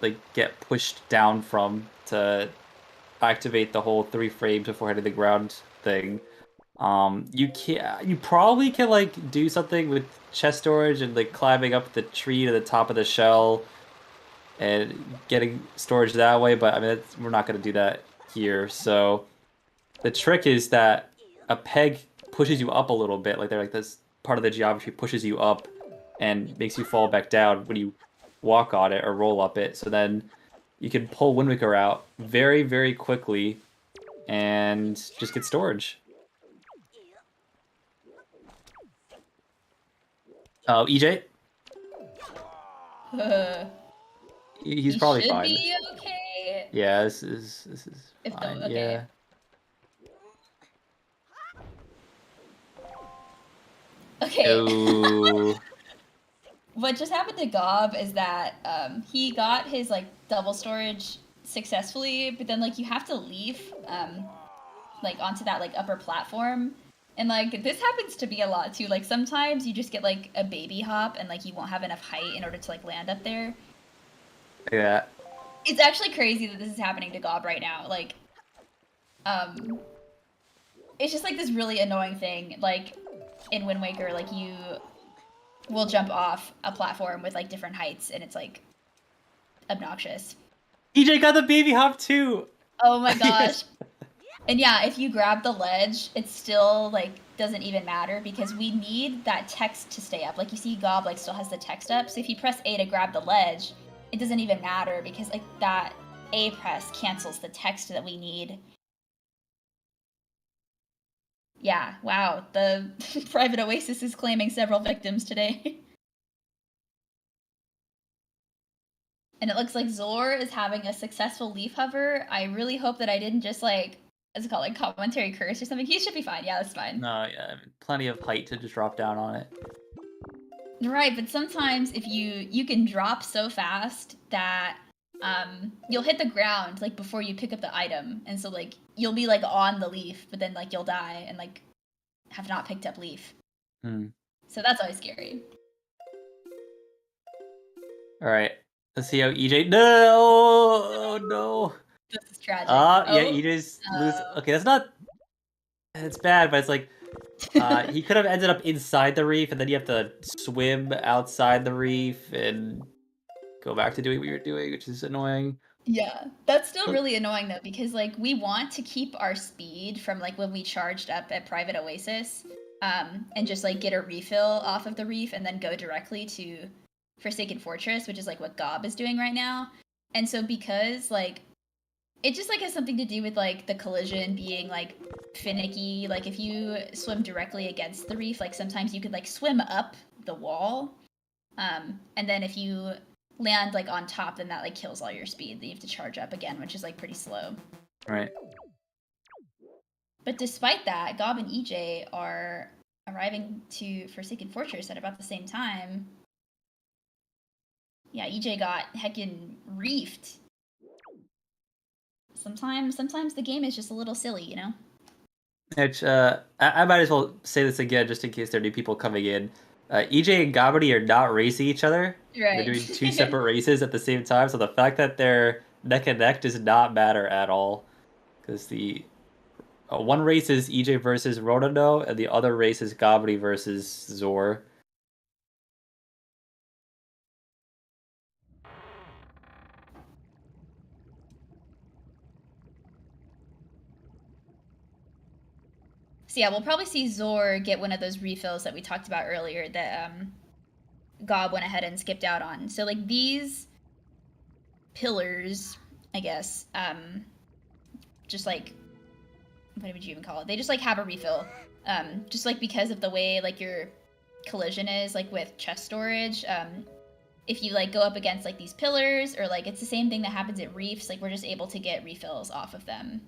like get pushed down from to activate the whole 3 frames before hitting the ground thing? You probably can like do something with chest storage and like climbing up the tree to the top of the shell and getting storage that way, but I mean we're not going to do that here. So the trick is that a peg pushes you up a little bit, like they're like this part of the geometry pushes you up and makes you fall back down when you walk on it or roll up it. So then you can pull Wind Waker out very, very quickly and just get storage. Oh, EJ? He's probably fine. Be okay. Yeah, this is fine. Okay. Yeah. Okay. Ooh. What just happened to Gob is that he got his like double storage successfully, but then like you have to leave like onto that like upper platform. And like this happens to me a lot too. Like sometimes you just get like a baby hop and like you won't have enough height in order to like land up there. Yeah. It's actually crazy that this is happening to Gob right now. Like it's just like this really annoying thing. Like in Wind Waker, like you will jump off a platform with like different heights and it's like obnoxious. EJ got the baby hop too. Oh my gosh. And yeah, if you grab the ledge, it still like doesn't even matter because we need that text to stay up. Like you see Gob like still has the text up. So if you press A to grab the ledge, it doesn't even matter because like that A press cancels the text that we need. Yeah, wow. The Private Oasis is claiming several victims today. And it looks like Zhor is having a successful leaf hover. I really hope that I didn't just like, what's it called, like commentary curse or something. He should be fine. Yeah, that's fine. No, yeah, plenty of height to just drop down on it. Right, but sometimes if you can drop so fast that you'll hit the ground like before you pick up the item, and so like you'll be like on the leaf, but then like you'll die and like have not picked up leaf. So that's always scary. All right, let's see how EJ. No. This is tragic. Yeah, EJ's lose. Okay, that's not. It's bad, but it's like he could have ended up inside the reef, and then you have to swim outside the reef and go back to doing what you're doing, which is annoying. Yeah, that's still really annoying though, because like we want to keep our speed from like when we charged up at Private Oasis, and just like get a refill off of the reef and then go directly to Forsaken Fortress, which is like what Gob is doing right now. And so because like it just like has something to do with like the collision being like finicky, like if you swim directly against the reef, like sometimes you could like swim up the wall, and then if you land like on top, then that like kills all your speed. Then you have to charge up again, which is like pretty slow. Right. But despite that, Gob and EJ are arriving to Forsaken Fortress at about the same time. Yeah, EJ got heckin' reefed. Sometimes the game is just a little silly, you know? Which, I might as well say this again just in case there are new people coming in. EJ and Gobbity are not racing each other. Right. They're doing two separate races at the same time, so the fact that they're neck and neck does not matter at all. Because the one race is EJ versus Ronano, and the other race is Gobbity versus Zhor. So yeah, we'll probably see Zhor get one of those refills that we talked about earlier that Gob went ahead and skipped out on. So like these pillars, I guess, just like, what would you even call it? They just like have a refill. Just like because of the way like your collision is, like with chest storage, if you like go up against like these pillars, or like it's the same thing that happens at reefs, like we're just able to get refills off of them.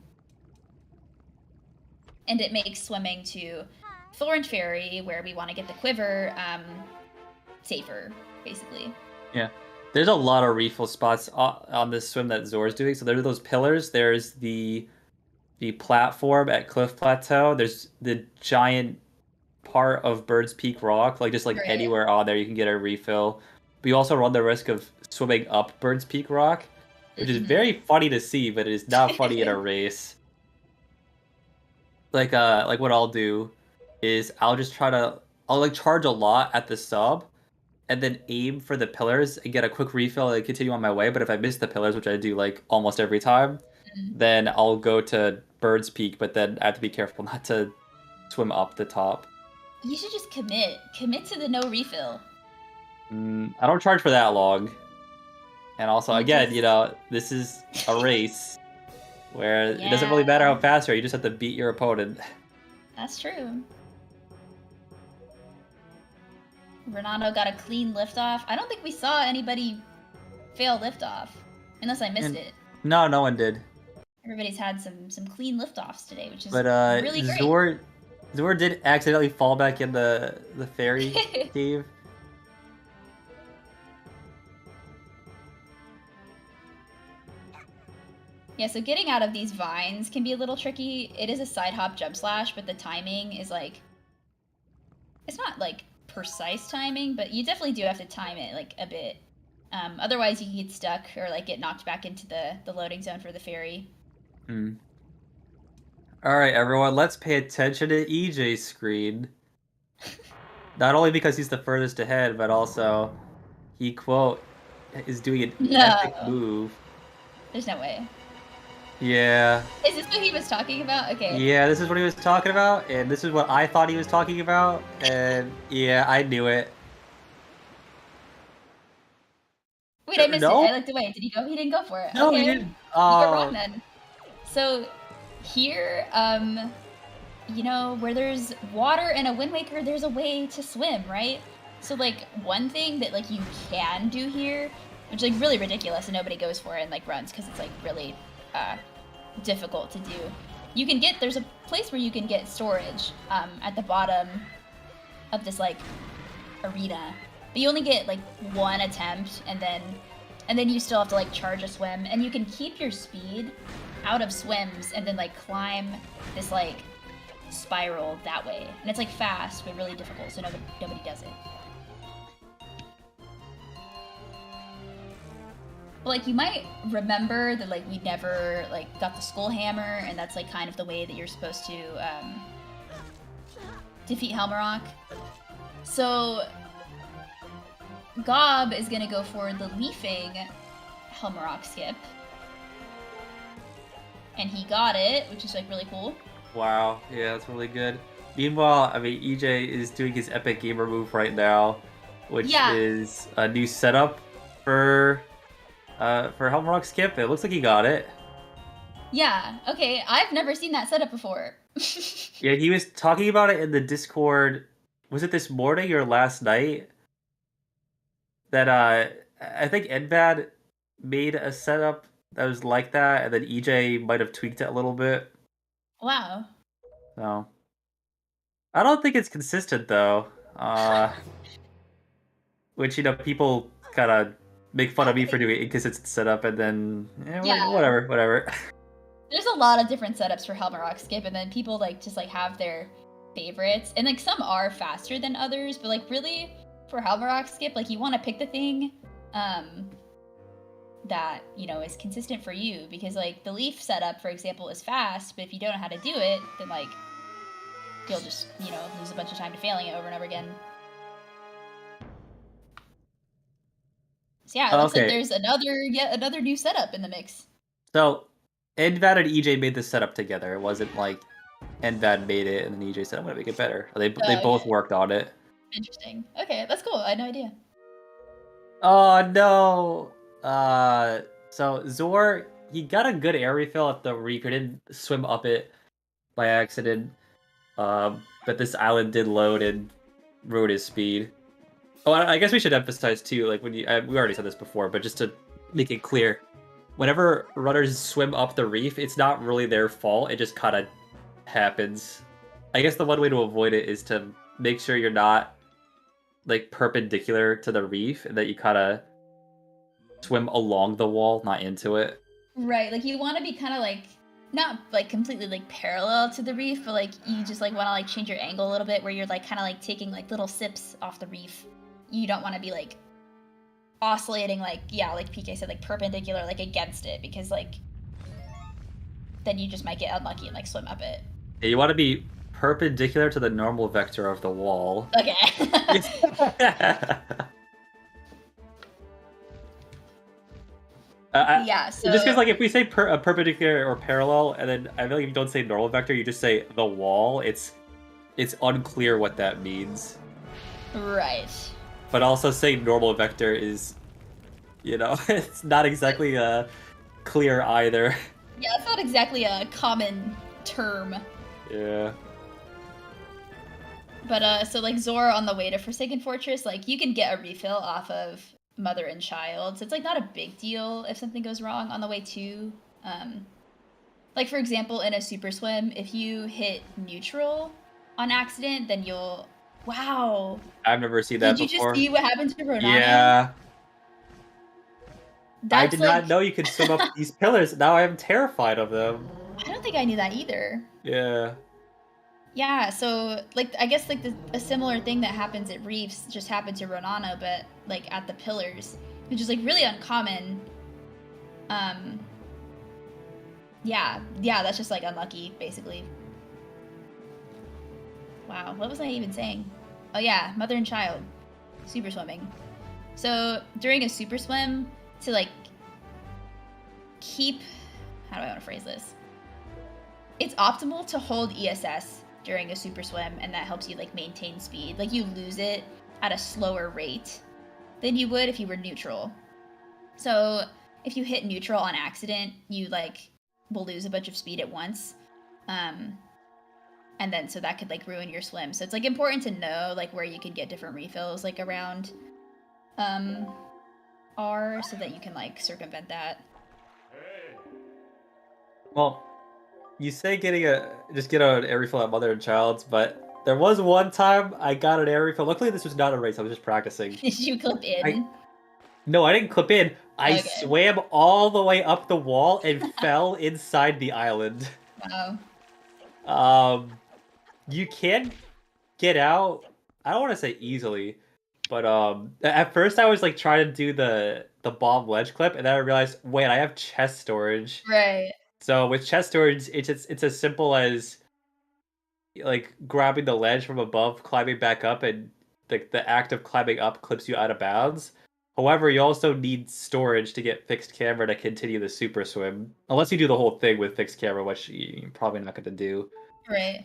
And it makes swimming to Thorn Ferry, where we want to get the quiver, safer, basically. Yeah. There's a lot of refill spots on this swim that Zhor's doing. So there are those pillars. There's the platform at Cliff Plateau. There's the giant part of Bird's Peak Rock. Like just like Right. anywhere on there you can get a refill. But you also run the risk of swimming up Bird's Peak Rock, which is very funny to see, but it is not funny in a race. Like what I'll do is I'll like charge a lot at the sub, and then aim for the pillars and get a quick refill and continue on my way. But if I miss the pillars, which I do like almost every time, then I'll go to Bird's Peak, but then I have to be careful not to swim up the top. You should just commit to the no refill. I don't charge for that long. And also, again, you know, this is a race where it doesn't really matter how fast you are, you just have to beat your opponent. That's true. Ronano got a clean liftoff. I don't think we saw anybody fail liftoff, unless I missed it. No, no one did. Everybody's had some clean liftoffs today, which is really great. Zhor did accidentally fall back in the fairy cave. Yeah, so getting out of these vines can be a little tricky. It is a side hop jump slash, but the timing is like, it's not like precise timing, but you definitely do have to time it like a bit. Otherwise you can get stuck or like get knocked back into the loading zone for the ferry. Alright everyone, let's pay attention to EJ's screen. Not only because he's the furthest ahead, but also he, quote, is doing an epic move. There's no way. Yeah. Is this what he was talking about? Okay. Yeah, this is what he was talking about, and this is what I thought he was talking about, and yeah, I knew it. Wait, I missed it. I looked away. Did he go? He didn't go for it. No, okay. he didn't. You were wrong then. So here, you know, where there's water in a Wind Waker, there's a way to swim, right? So, like, one thing that, like, you can do here, which is, like, really ridiculous and nobody goes for it and, like, runs because it's, like, really difficult to do. You can get, there's a place where you can get storage at the bottom of this, like, arena. But you only get, like, one attempt, and then you still have to, like, charge a swim. And you can keep your speed out of swims and then, like, climb this, like, spiral that way. And it's, like, fast, but really difficult, so nobody does it. But, like, you might remember that, like, we never, like, got the Skull Hammer, and that's, like, kind of the way that you're supposed to defeat Helmarock. So Gob is gonna go for the Leafing Helmarock skip. And he got it, which is, like, really cool. Wow, yeah, that's really good. Meanwhile, I mean, EJ is doing his epic gamer move right now, which is a new setup for Helmarock skip. It looks like he got it. Yeah, okay, I've never seen that setup before. Yeah, he was talking about it in the Discord. Was it this morning or last night? That I think Edbad made a setup that was like that, and then EJ might have tweaked it a little bit. Wow. So I don't think it's consistent though. Which, you know, people kind of make fun of me for doing inconsistent setup, and then whatever. There's a lot of different setups for Helmarock skip, and then people, like, just, like, have their favorites, and, like, some are faster than others, but, like, really for Helmarock skip, like, you want to pick the thing that, you know, is consistent for you, because, like, the Leaf setup, for example, is fast, but if you don't know how to do it, then, like, you'll just, you know, lose a bunch of time to failing it over and over again. So yeah, it looks like there's yet another new setup in the mix. So Envad and EJ made this setup together. It wasn't like Envad made it and then EJ said, I'm gonna make it better. They both worked on it. Interesting. Okay, that's cool. I had no idea. Oh no. So Zhor, he got a good air refill at the Reek. He didn't swim up it by accident. But this island did load and ruin his speed. Oh, I guess we should emphasize too, like when we already said this before, but just to make it clear, whenever runners swim up the reef, it's not really their fault. It just kind of happens. I guess the one way to avoid it is to make sure you're not like perpendicular to the reef, and that you kind of swim along the wall, not into it. Right, like you want to be kind of like not like completely like parallel to the reef, but like you just like want to like change your angle a little bit, where you're like kind of like taking like little sips off the reef. You don't want to be like oscillating like PK said, like perpendicular like against it, because like then you just might get unlucky and like swim up it. Yeah, you want to be perpendicular to the normal vector of the wall. Okay. Yeah, so just because like if we say perpendicular or parallel, and then I feel like if you don't say normal vector, you just say the wall, it's unclear what that means. Right. But also saying normal vector is, you know, it's not exactly clear either. Yeah, it's not exactly a common term. Yeah. But so like Zhor on the way to Forsaken Fortress, like you can get a refill off of Mother and Child, so it's like not a big deal if something goes wrong on the way to. Like for example, in a super swim, if you hit neutral on accident, then you'll. Wow. I've never seen that before. Did you just see what happened to Ronano? Yeah. That's I did not know you could swim up these pillars. Now I am terrified of them. I don't think I knew that either. Yeah. Yeah, so like I guess like a similar thing that happens at reefs just happened to Ronano, but like at the pillars, which is like really uncommon. Yeah, that's just like unlucky, basically. Wow, what was I even saying? Oh yeah, Mother and Child, super swimming. So during a super swim, to like keep, how do I want to phrase this? It's optimal to hold ESS during a super swim, and that helps you like maintain speed. Like you lose it at a slower rate than you would if you were neutral. So if you hit neutral on accident, you like will lose a bunch of speed at once. And and then so that could like ruin your swim. So it's like important to know like where you can get different refills like around R, so that you can like circumvent that. Well, you say get an air refill at Mother and Child's, but there was one time I got an air refill. Luckily, this was not a race. I was just practicing. Did you clip in? No, I didn't clip in. I Okay. swam all the way up the wall and fell inside the island. Wow. You can get out. I don't want to say easily, but at first I was like trying to do the bomb ledge clip, and then I realized, wait, I have chest storage. Right. So with chest storage, it's as simple as like grabbing the ledge from above, climbing back up, and the act of climbing up clips you out of bounds. However, you also need storage to get fixed camera to continue the super swim. Unless you do the whole thing with fixed camera, which you're probably not going to do. Right.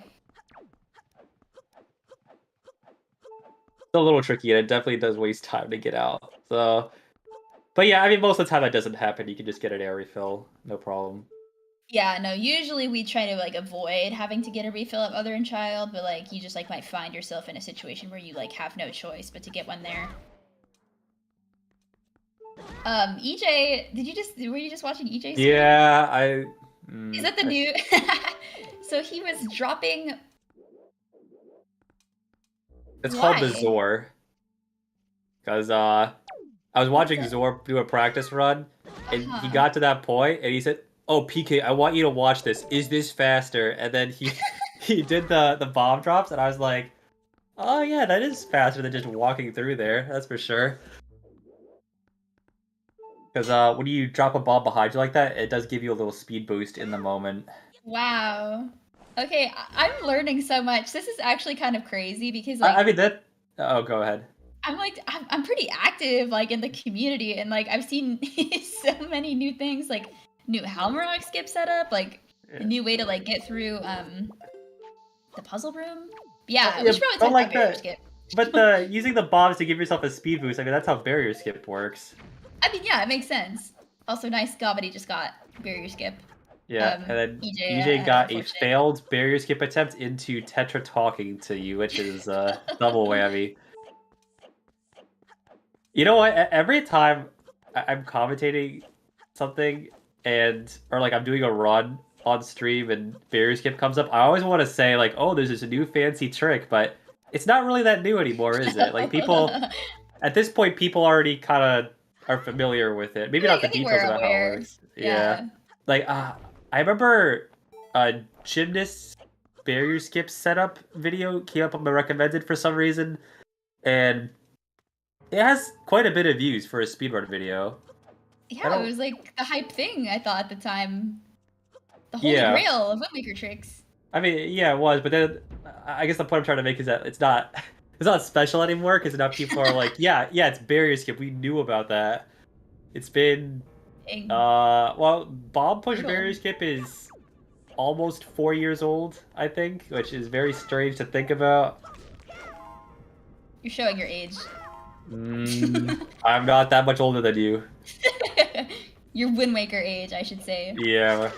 It's a little tricky, and it definitely does waste time to get out. So, but yeah, I mean, most of the time that doesn't happen. You can just get an air refill, no problem. Yeah, no, usually we try to like avoid having to get a refill at Mother and Child, but like you just like might find yourself in a situation where you like have no choice but to get one there. EJ, were you just watching EJ stream? Yeah, Is that the new? So he was dropping. It's Why? called the Zhor. Because I was watching Zhor do a practice run, and he got to that point, and he said, "Oh, PK, I want you to watch this. Is this faster?" And then he did the bomb drops, and I was like, "Oh yeah, that is faster than just walking through there. That's for sure." Because when you drop a bomb behind you like that, it does give you a little speed boost in the moment. Wow. Okay, I'm learning so much. This is actually kind of crazy because like I mean that. Oh, go ahead. I'm pretty active like in the community, and like I've seen so many new things, like new Halmrock skip setup, like a new way to like get through the puzzle room. Yeah, we should probably talk about barrier skip. But using the bombs to give yourself a speed boost, I mean that's how barrier skip works. I mean, yeah, it makes sense. Also, nice Gobbity just got barrier skip. Yeah, and then EJ got a failed barrier skip attempt into Tetra talking to you, which is double whammy. You know what? Every time I'm commentating something or like I'm doing a run on stream and barrier skip comes up, I always want to say like, "Oh, there's this new fancy trick," but it's not really that new anymore, is it? Like people at this point, people already kind of are familiar with it. Maybe not the details about how it works. Yeah. Like I remember a gymnast barrier skip setup video came up on my recommended for some reason, and it has quite a bit of views for a speedrun video. Yeah, it was like the hype thing, I thought at the time. The holy grail of Windmaker tricks. I mean, yeah, it was, but then I guess the point I'm trying to make is that it's not special anymore, because now people are like, yeah, it's barrier skip. We knew about that. It's been well, bomb push barrier skip is almost 4 years old, I think, which is very strange to think about. You're showing your age. I'm not that much older than you. Your Wind Waker age, I should say. Yeah.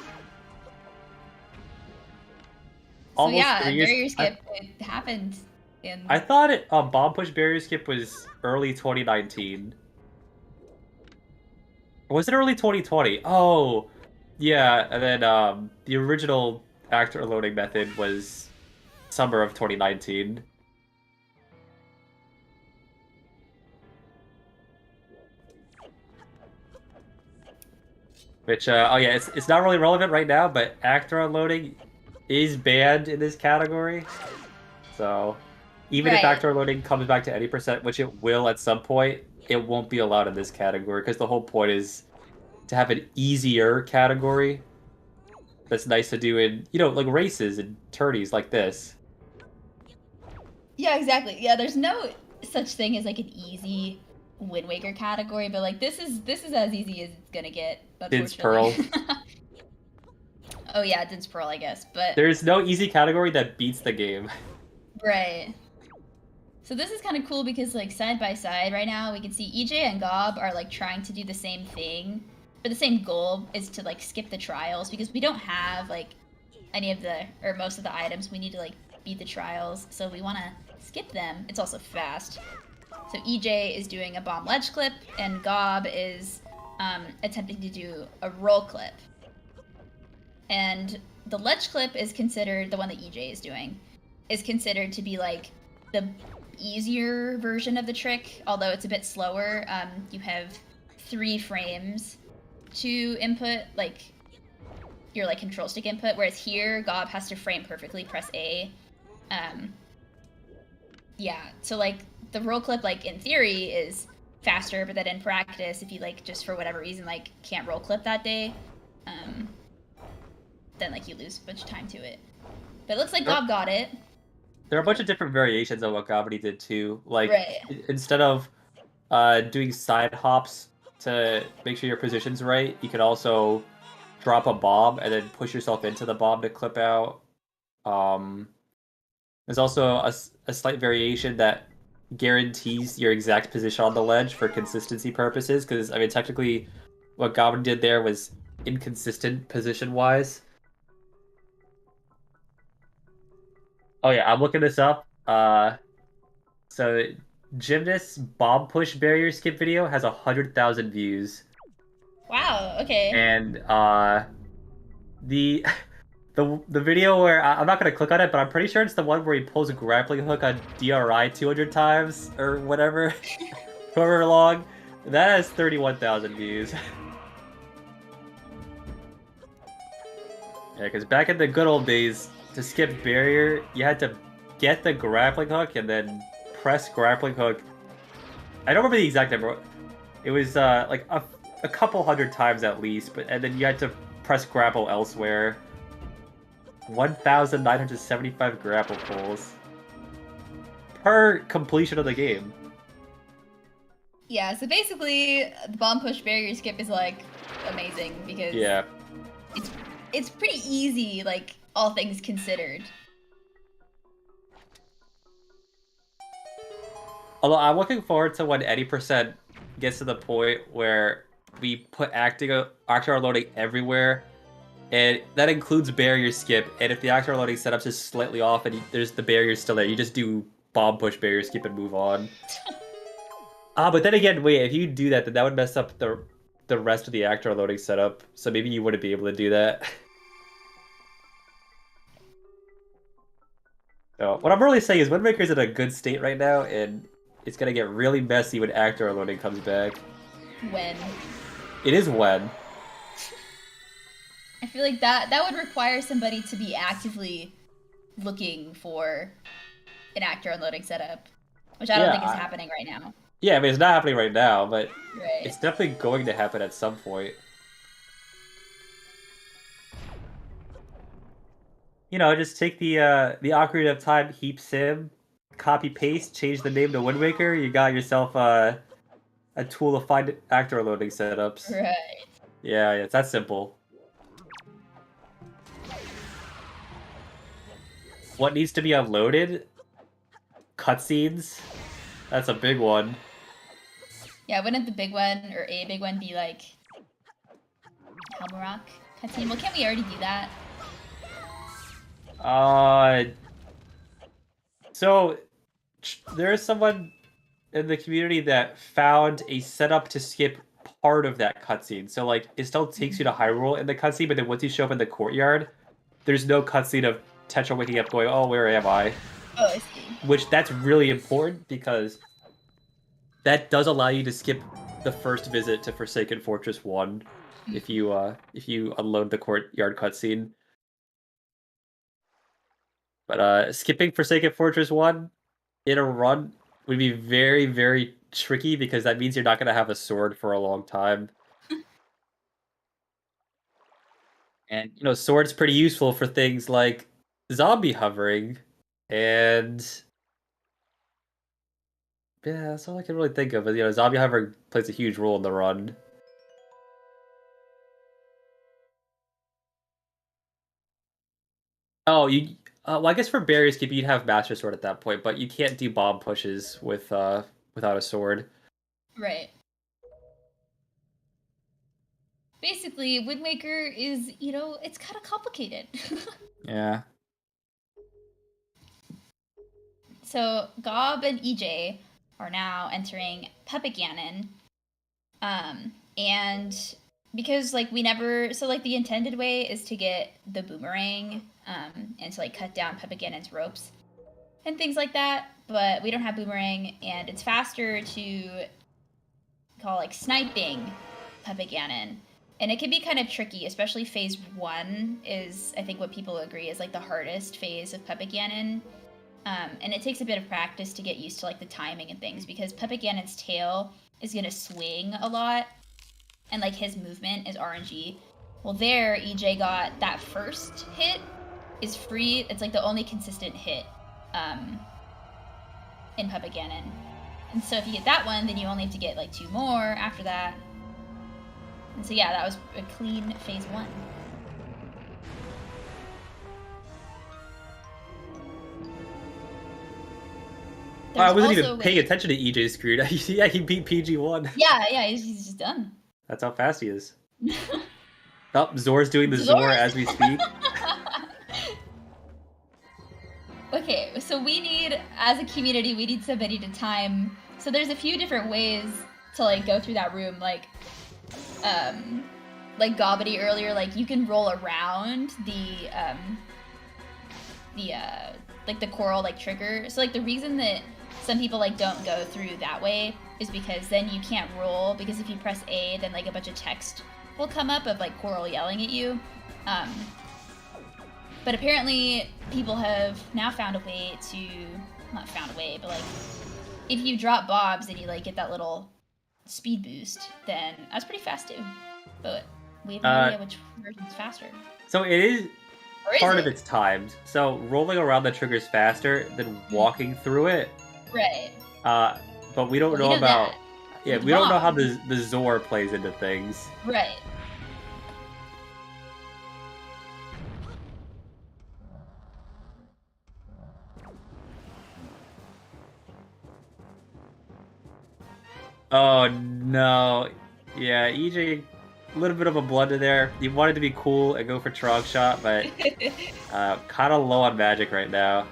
So yeah, barrier skip, it happened in... I thought bomb push barrier skip was early 2019. Or was it early 2020? Oh, yeah, and then the original actor loading method was summer of 2019. Which, oh yeah, it's not really relevant right now, but actor unloading is banned in this category. So, even if actor unloading comes back to any %, which it will at some point, it won't be allowed in this category, because the whole point is to have an easier category that's nice to do in, you know, like races and tourneys like this. Yeah, exactly. Yeah, there's no such thing as like an easy Wind Waker category, but like this is as easy as it's gonna get. Din's Pearl. Oh yeah, Din's Pearl, I guess, but there's no easy category that beats the game. Right. So this is kind of cool because like side by side right now we can see EJ and Gob are like trying to do the same thing, but the same goal is to like skip the trials because we don't have like any of the or most of the items we need to like beat the trials, so we want to skip them. It's also fast. So EJ is doing a bomb ledge clip, and Gob is attempting to do a roll clip. And the ledge clip is considered, the one that EJ is doing, is considered to be like the easier version of the trick, although it's a bit slower. You have 3 frames to input, like your like control stick input, whereas here Gob has to frame perfectly, press A. Yeah, so like the roll clip, like in theory, is faster, but then in practice, if you like just for whatever reason like can't roll clip that day, then like you lose a bunch of time to it. But it looks like Gob got it. There are a bunch of different variations of what Gobbity did too. Like Right. instead of doing side hops to make sure your position's right, you could also drop a bomb and then push yourself into the bomb to clip out. There's also a slight variation that guarantees your exact position on the ledge for consistency purposes, because I mean technically what Goblin did there was inconsistent position-wise. Oh yeah, I'm looking this up. So Gymnast's bomb push barrier skip video has 100,000 views. Wow, okay. And the the video where I'm not gonna click on it, but I'm pretty sure it's the one where he pulls a grappling hook on DRI 200 times or whatever, however long. That has 31,000 views. Yeah, because back in the good old days, to skip barrier, you had to get the grappling hook and then press grappling hook. I don't remember the exact number. It was like a couple hundred times at least, and then you had to press grapple elsewhere. 1,975 grapple pulls per completion of the game. Yeah, so basically, the bomb push barrier skip is like amazing because Yeah, it's pretty easy, like all things considered. although I'm looking forward to when 80% gets to the point where we put actor loading everywhere, and that includes barrier skip. And if the actor loading setup's just slightly off and there's the barrier still there, you just do bomb push barrier skip and move on. But then again, wait, if you do that, then that would mess up the rest of the actor loading setup. So maybe you wouldn't be able to do that. So what I'm really saying is Wind Waker's in a good state right now, and it's gonna get really messy when actor loading comes back. When It is when. I feel like that would require somebody to be actively looking for an actor unloading setup, which I don't think is happening right now. Yeah, I mean, it's not happening right now, but Right. it's definitely going to happen at some point. You know, just take the Ocarina of Time heap sim, copy paste, change the name to Wind Waker. You got yourself a tool to find actor loading setups. Right. Yeah, it's that simple. What needs to be unloaded? Cutscenes. That's a big one. Yeah, wouldn't the big one or a big one be like Helmarock cutscene? Well, can't we already do that? So there is someone in the community that found a setup to skip part of that cutscene. So like it still takes you to Hyrule in the cutscene, but then once you show up in the courtyard, there's no cutscene of Tetra waking up going, "Oh, where am I?" Oh, I see. Which that's really important because that does allow you to skip the first visit to Forsaken Fortress 1 if you unload the courtyard cutscene. But skipping Forsaken Fortress 1 in a run would be very, very tricky because that means you're not going to have a sword for a long time. And, you know, sword's pretty useful for things like zombie hovering, and yeah, that's all I can really think of. But, you know, zombie hovering plays a huge role in the run. Oh, well, I guess for barrier skip, you'd have Master Sword at that point, but you can't do bomb pushes with without a sword. Right. Basically, Wind Waker is, you know, it's kind of complicated. Yeah. So Gob and EJ are now entering Puppet Ganon. And because like we never, so like the intended way is to get the boomerang, and to like cut down Puppet Ganon's ropes and things like that. But we don't have boomerang, and it's faster to call like sniping Puppet Ganon. And it can be kind of tricky, especially phase 1 is, I think what people agree is like the hardest phase of Puppet Ganon. And it takes a bit of practice to get used to like the timing and things, because Puppet Ganon's tail is going to swing a lot, and like his movement is RNG. Well, there, EJ got that first hit is free. It's like the only consistent hit in Puppet Ganon. And so if you get that one, then you only have to get like 2 more after that. And so yeah, that was a clean phase 1. I wasn't even paying attention to EJ's screen. Yeah, he beat PG1. Yeah, he's just done. That's how fast he is. Oh, Zhor's doing the Zhor as we speak. Okay, so we need, as a community, we need somebody to time. So there's a few different ways to like go through that room, like Gobbity earlier, like you can roll around the like the coral like trigger. So like the reason that some people like don't go through that way is because then you can't roll, because if you press A, then like a bunch of text will come up of like coral yelling at you. But apparently people have now found a way to, not found a way, but like if you drop bobs and you like get that little speed boost, then that's pretty fast too. But we have no idea which version's faster. So it is part of it's timed. So rolling around the trigger's faster than walking through it. Right. But we don't know about. Yeah, we don't know how the Zhor plays into things. Right. Oh no. Yeah, EJ, a little bit of a blunder there. He wanted to be cool and go for Trog Shot, but kind of low on magic right now.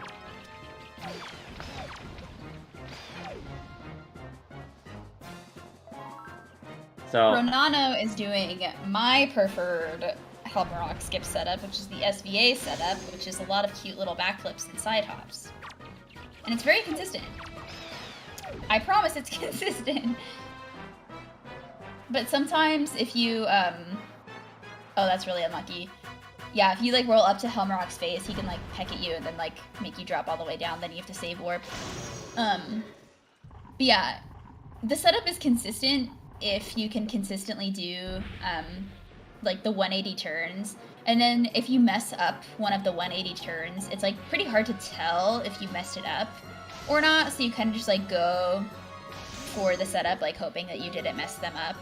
So Ronano is doing my preferred Helmrock skip setup, which is the SVA setup, which is a lot of cute little backflips and side hops. And it's very consistent. I promise it's consistent. But sometimes if you, oh, that's really unlucky. Yeah, if you like roll up to Helmrock's face, he can like peck at you and then like make you drop all the way down, then you have to save warp. But yeah, the setup is consistent if you can consistently do like the 180 turns. And then if you mess up one of the 180 turns, it's like pretty hard to tell if you messed it up or not, so you kind of just like go for the setup, like hoping that you didn't mess them up.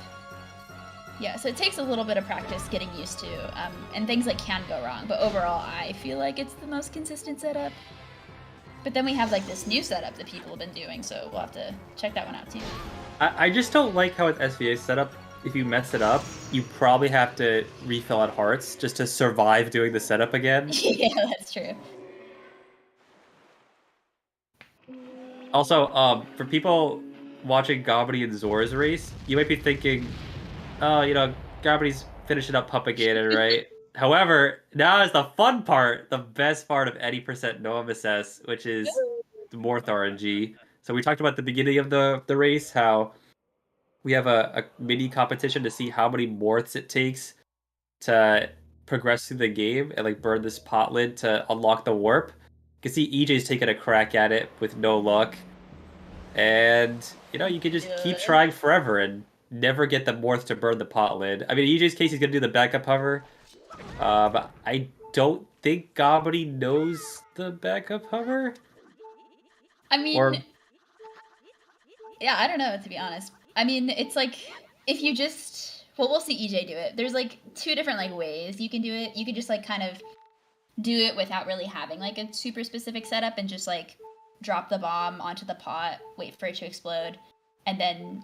Yeah, so it takes a little bit of practice getting used to, and things like can go wrong, but overall I feel like it's the most consistent setup. But then we have like this new setup that people have been doing, so we'll have to check that one out too. I just don't like how it's SVA setup. If you mess it up, you probably have to refill out hearts just to survive doing the setup again. Yeah, that's true. Also, for people watching Gobbity and Zhor's race, you might be thinking, oh, you know, Gobbity's finishing up Puppet Ganon, right? However, now is the fun part, the best part of any % no MSS, which is the Morth RNG. So we talked about at the beginning of the race how we have a mini competition to see how many Morths it takes to progress through the game and like burn this pot lid to unlock the warp. You can see EJ's taking a crack at it with no luck. And, you know, you can just keep trying forever and never get the Morth to burn the pot lid. I mean, in EJ's case, he's going to do the backup hover. But I don't think Gobbity knows the backup hover. I mean, yeah, I don't know, to be honest. I mean, it's like, if you just, well, we'll see EJ do it. There's like 2 different like ways you can do it. You can just like kind of do it without really having like a super specific setup and just like drop the bomb onto the pot, wait for it to explode, and then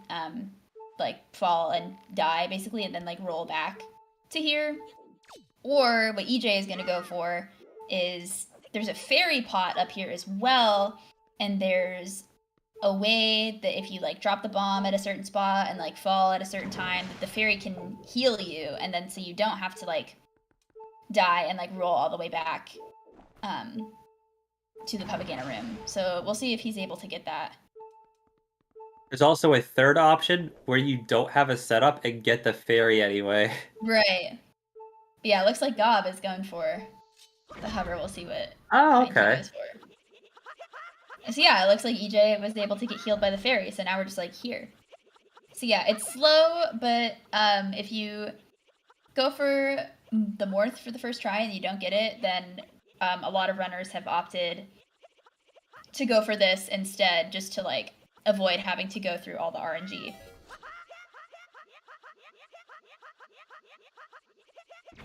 like fall and die basically, and then like roll back to here. Or what EJ is going to go for is there's a fairy pot up here as well, and there's a way that if you like drop the bomb at a certain spot and like fall at a certain time, that the fairy can heal you, and then so you don't have to like die and like roll all the way back to the propaganda room. So we'll see if he's able to get that. There's also a third option where you don't have a setup and get the fairy anyway. Right. But yeah, it looks like Gob is going for the hover. We'll see what Oh, he goes for. So yeah, it looks like EJ was able to get healed by the fairy, so now we're just like here. So yeah, it's slow, but if you go for the Morph for the first try and you don't get it, then a lot of runners have opted to go for this instead, just to like avoid having to go through all the RNG.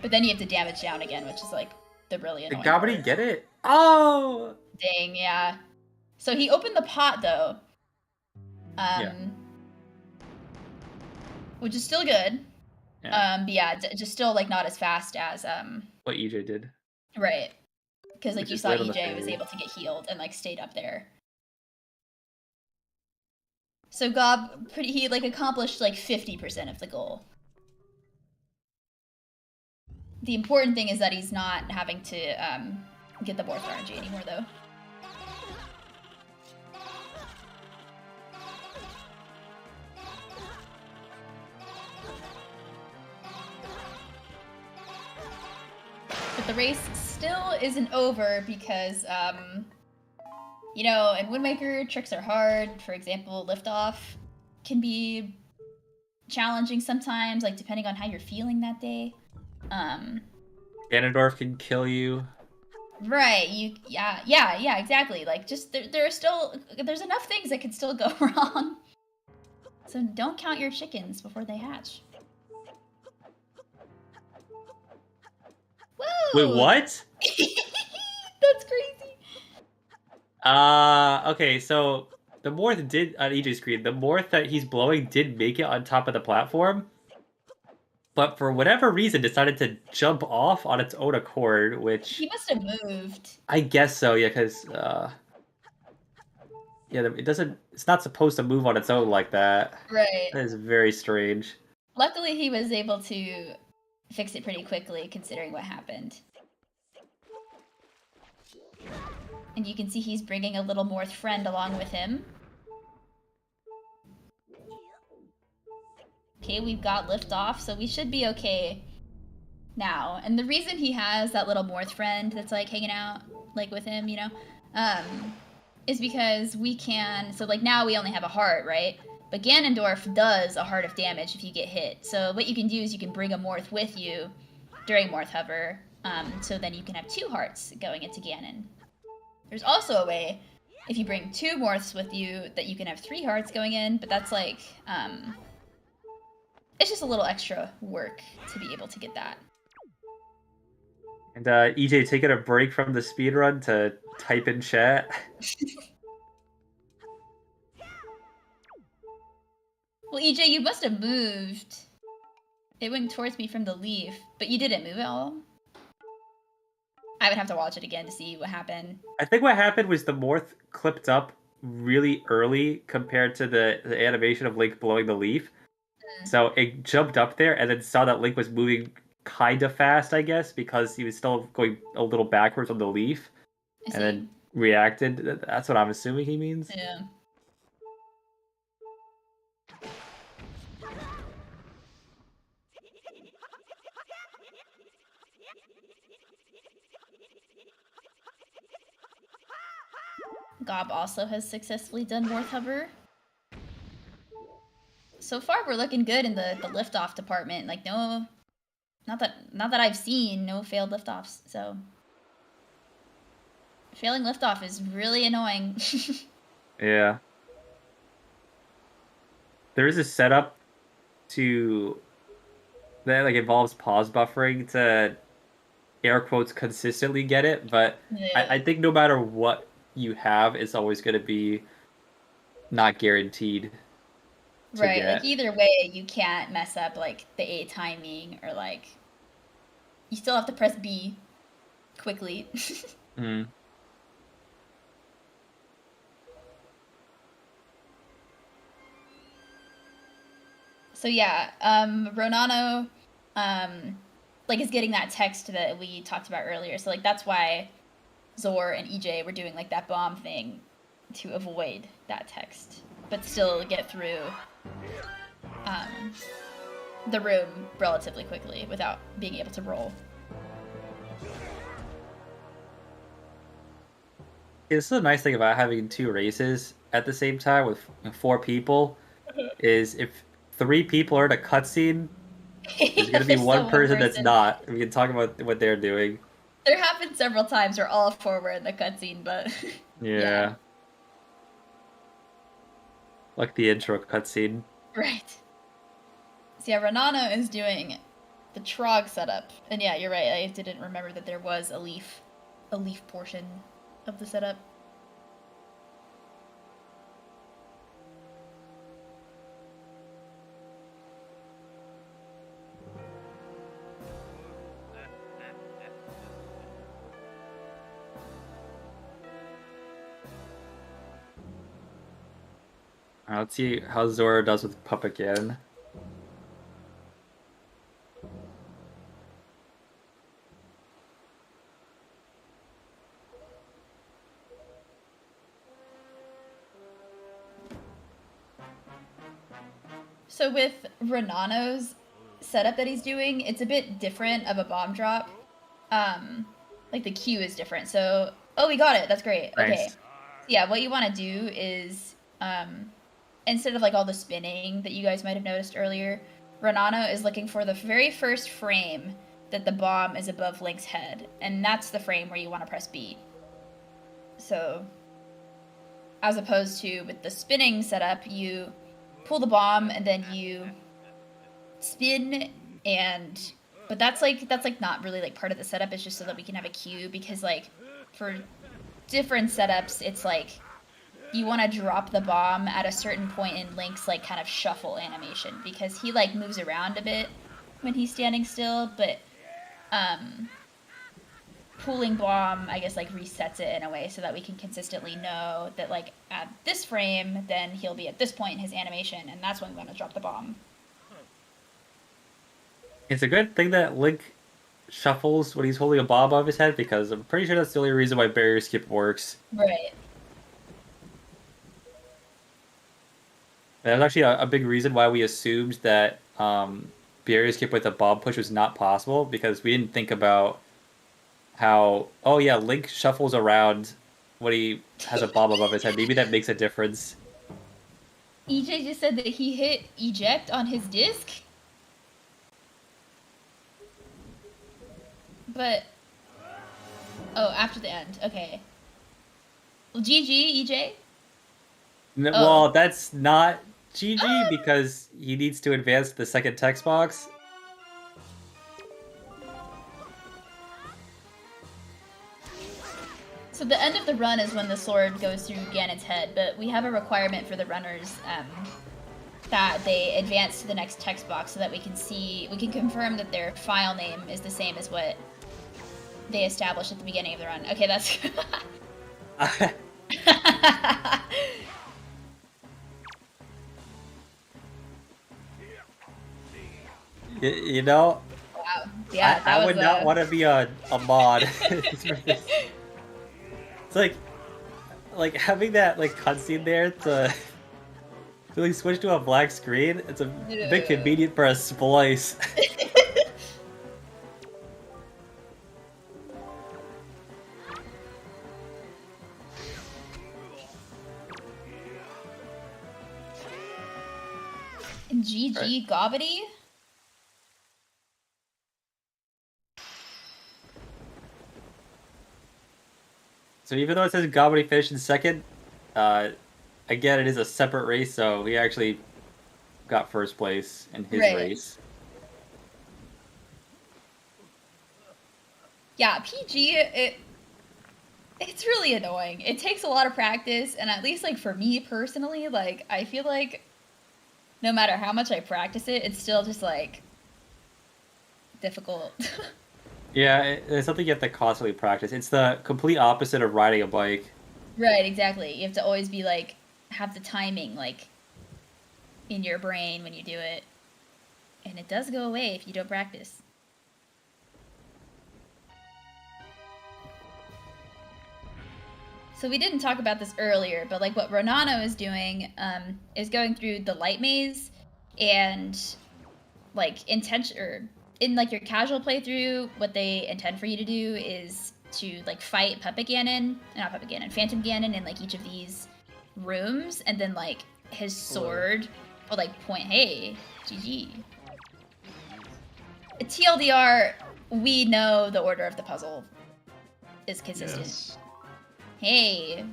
But then you have to damage down again, which is like the really annoying Did Gobbity get it? Oh! Dang, yeah. So he opened the pot though. Which is still good. Yeah. But yeah, just still like not as fast as what EJ did. Right. Because like Which you is saw right on the EJ was fairy. able to get healed and like stayed up there. So Gob he like accomplished like 50% of the goal. The important thing is that he's not having to get the Morph RNG anymore though. But the race still isn't over because, you know, in Wind Waker, tricks are hard. For example, liftoff can be challenging sometimes, like depending on how you're feeling that day. Ganondorf can kill you. Right. Yeah, exactly. Like just there's enough things that could still go wrong. So don't count your chickens before they hatch. Woo! Wait, what? That's crazy. Okay, so the Morph did, on EJ's screen, the Morph that he's blowing did make it on top of the platform, but for whatever reason decided to jump off on its own accord, which... He must have moved. I guess so, yeah, because, yeah, it's not supposed to move on its own like that. Right. That is very strange. Luckily, he was able to fix it pretty quickly, considering what happened. And you can see he's bringing a little Morph friend along with him. Okay, we've got liftoff, so we should be okay now. And the reason he has that little Morph friend that's like hanging out like with him, you know, is because we can, so like now we only have a heart, right? But Ganondorf does a heart of damage if you get hit. So what you can do is you can bring a Morph with you during Morph Hover, so then you can have 2 hearts going into Ganon. There's also a way, if you bring 2 Morphs with you, that you can have 3 hearts going in, but that's like, it's just a little extra work to be able to get that. And EJ taking a break from the speedrun to type in chat. Well, EJ, you must have moved. It went towards me from the leaf, but you didn't move at all? I would have to watch it again to see what happened. I think what happened was the Morph clipped up really early compared to the animation of Link blowing the leaf. So it jumped up there and then saw that Link was moving kind of fast, I guess, because he was still going a little backwards on the leaf. And then reacted. That's what I'm assuming he means. Yeah. Gob also has successfully done Morph Hover. So far, we're looking good in the liftoff department. Like, no, not that I've seen, no failed liftoffs. So, failing liftoff is really annoying. Yeah. There is a setup that like involves pause buffering to air quotes consistently get it, but Yeah. I think no matter what you have, it's always going to be not guaranteed. Right, get. like either way, you can't mess up like the A timing, or like you still have to press B quickly. So yeah, Ronano, like is getting that text that we talked about earlier. So like that's why Zhor and EJ were doing like that bomb thing to avoid that text, but still get through the room relatively quickly without being able to roll. This is a nice thing about having 2 races at the same time with 4 people, is if 3 people are in a cutscene, there's going to be one person that's not. We can talk about what they're doing. There happened several times where all 4 were in the cutscene, but yeah. Like the intro cutscene. Right. So yeah, Ronano is doing the Trog setup. And yeah, you're right, I didn't remember that there was a leaf portion of the setup. Let's see how Zora does with Pup again. So with Ronano's setup that he's doing, it's a bit different of a bomb drop. Like the queue is different. So, oh, we got it. That's great. Nice. Okay. So yeah, what you want to do is, instead of like all the spinning that you guys might have noticed earlier, Ronano is looking for the very first frame that the bomb is above Link's head, and that's the frame where you want to press B. So, as opposed to with the spinning setup, you pull the bomb and then you spin, and but that's like not really like part of the setup. It's just so that we can have a queue, because like for different setups, it's like you want to drop the bomb at a certain point in Link's like kind of shuffle animation, because he like moves around a bit when he's standing still, but pulling bomb, I guess, like resets it in a way so that we can consistently know that like at this frame, then he'll be at this point in his animation, and that's when we want to drop the bomb. It's a good thing that Link shuffles when he's holding a bomb above his head, because I'm pretty sure that's the only reason why barrier skip works. Right. That was actually a big reason why we assumed that barrier skip with a bomb push was not possible, because we didn't think about how, oh yeah, Link shuffles around when he has a bomb above his head. Maybe that makes a difference. EJ just said that he hit eject on his disc. But, oh, after the end. Okay. Well, GG, EJ? No, well, that's not GG, because he needs to advance to the second text box. So the end of the run is when the sword goes through Ganon's head, but we have a requirement for the runners that they advance to the next text box so that we can confirm that their file name is the same as what they established at the beginning of the run. Okay, that's... You know, Wow. Yeah, I would not want to be a mod. It's like having that like cutscene there to like switch to a black screen. It's a bit convenient for a splice. GG Gobbity. So even though it says Gobbity finished in second, again, it is a separate race, so he actually got first place in his race. Yeah, PG, it's really annoying. It takes a lot of practice, and at least like for me personally, like I feel like no matter how much I practice it, it's still just like difficult. Yeah, it's something you have to constantly practice. It's the complete opposite of riding a bike. Right, exactly. You have to always be like, have the timing like in your brain when you do it. And it does go away if you don't practice. So we didn't talk about this earlier, but like what Ronano is doing is going through the light maze, and like in like your casual playthrough, what they intend for you to do is to like fight Phantom Ganon in like each of these rooms, and then like his sword will like point, hey, GG. TLDR, we know the order of the puzzle is consistent. Yes. Hey.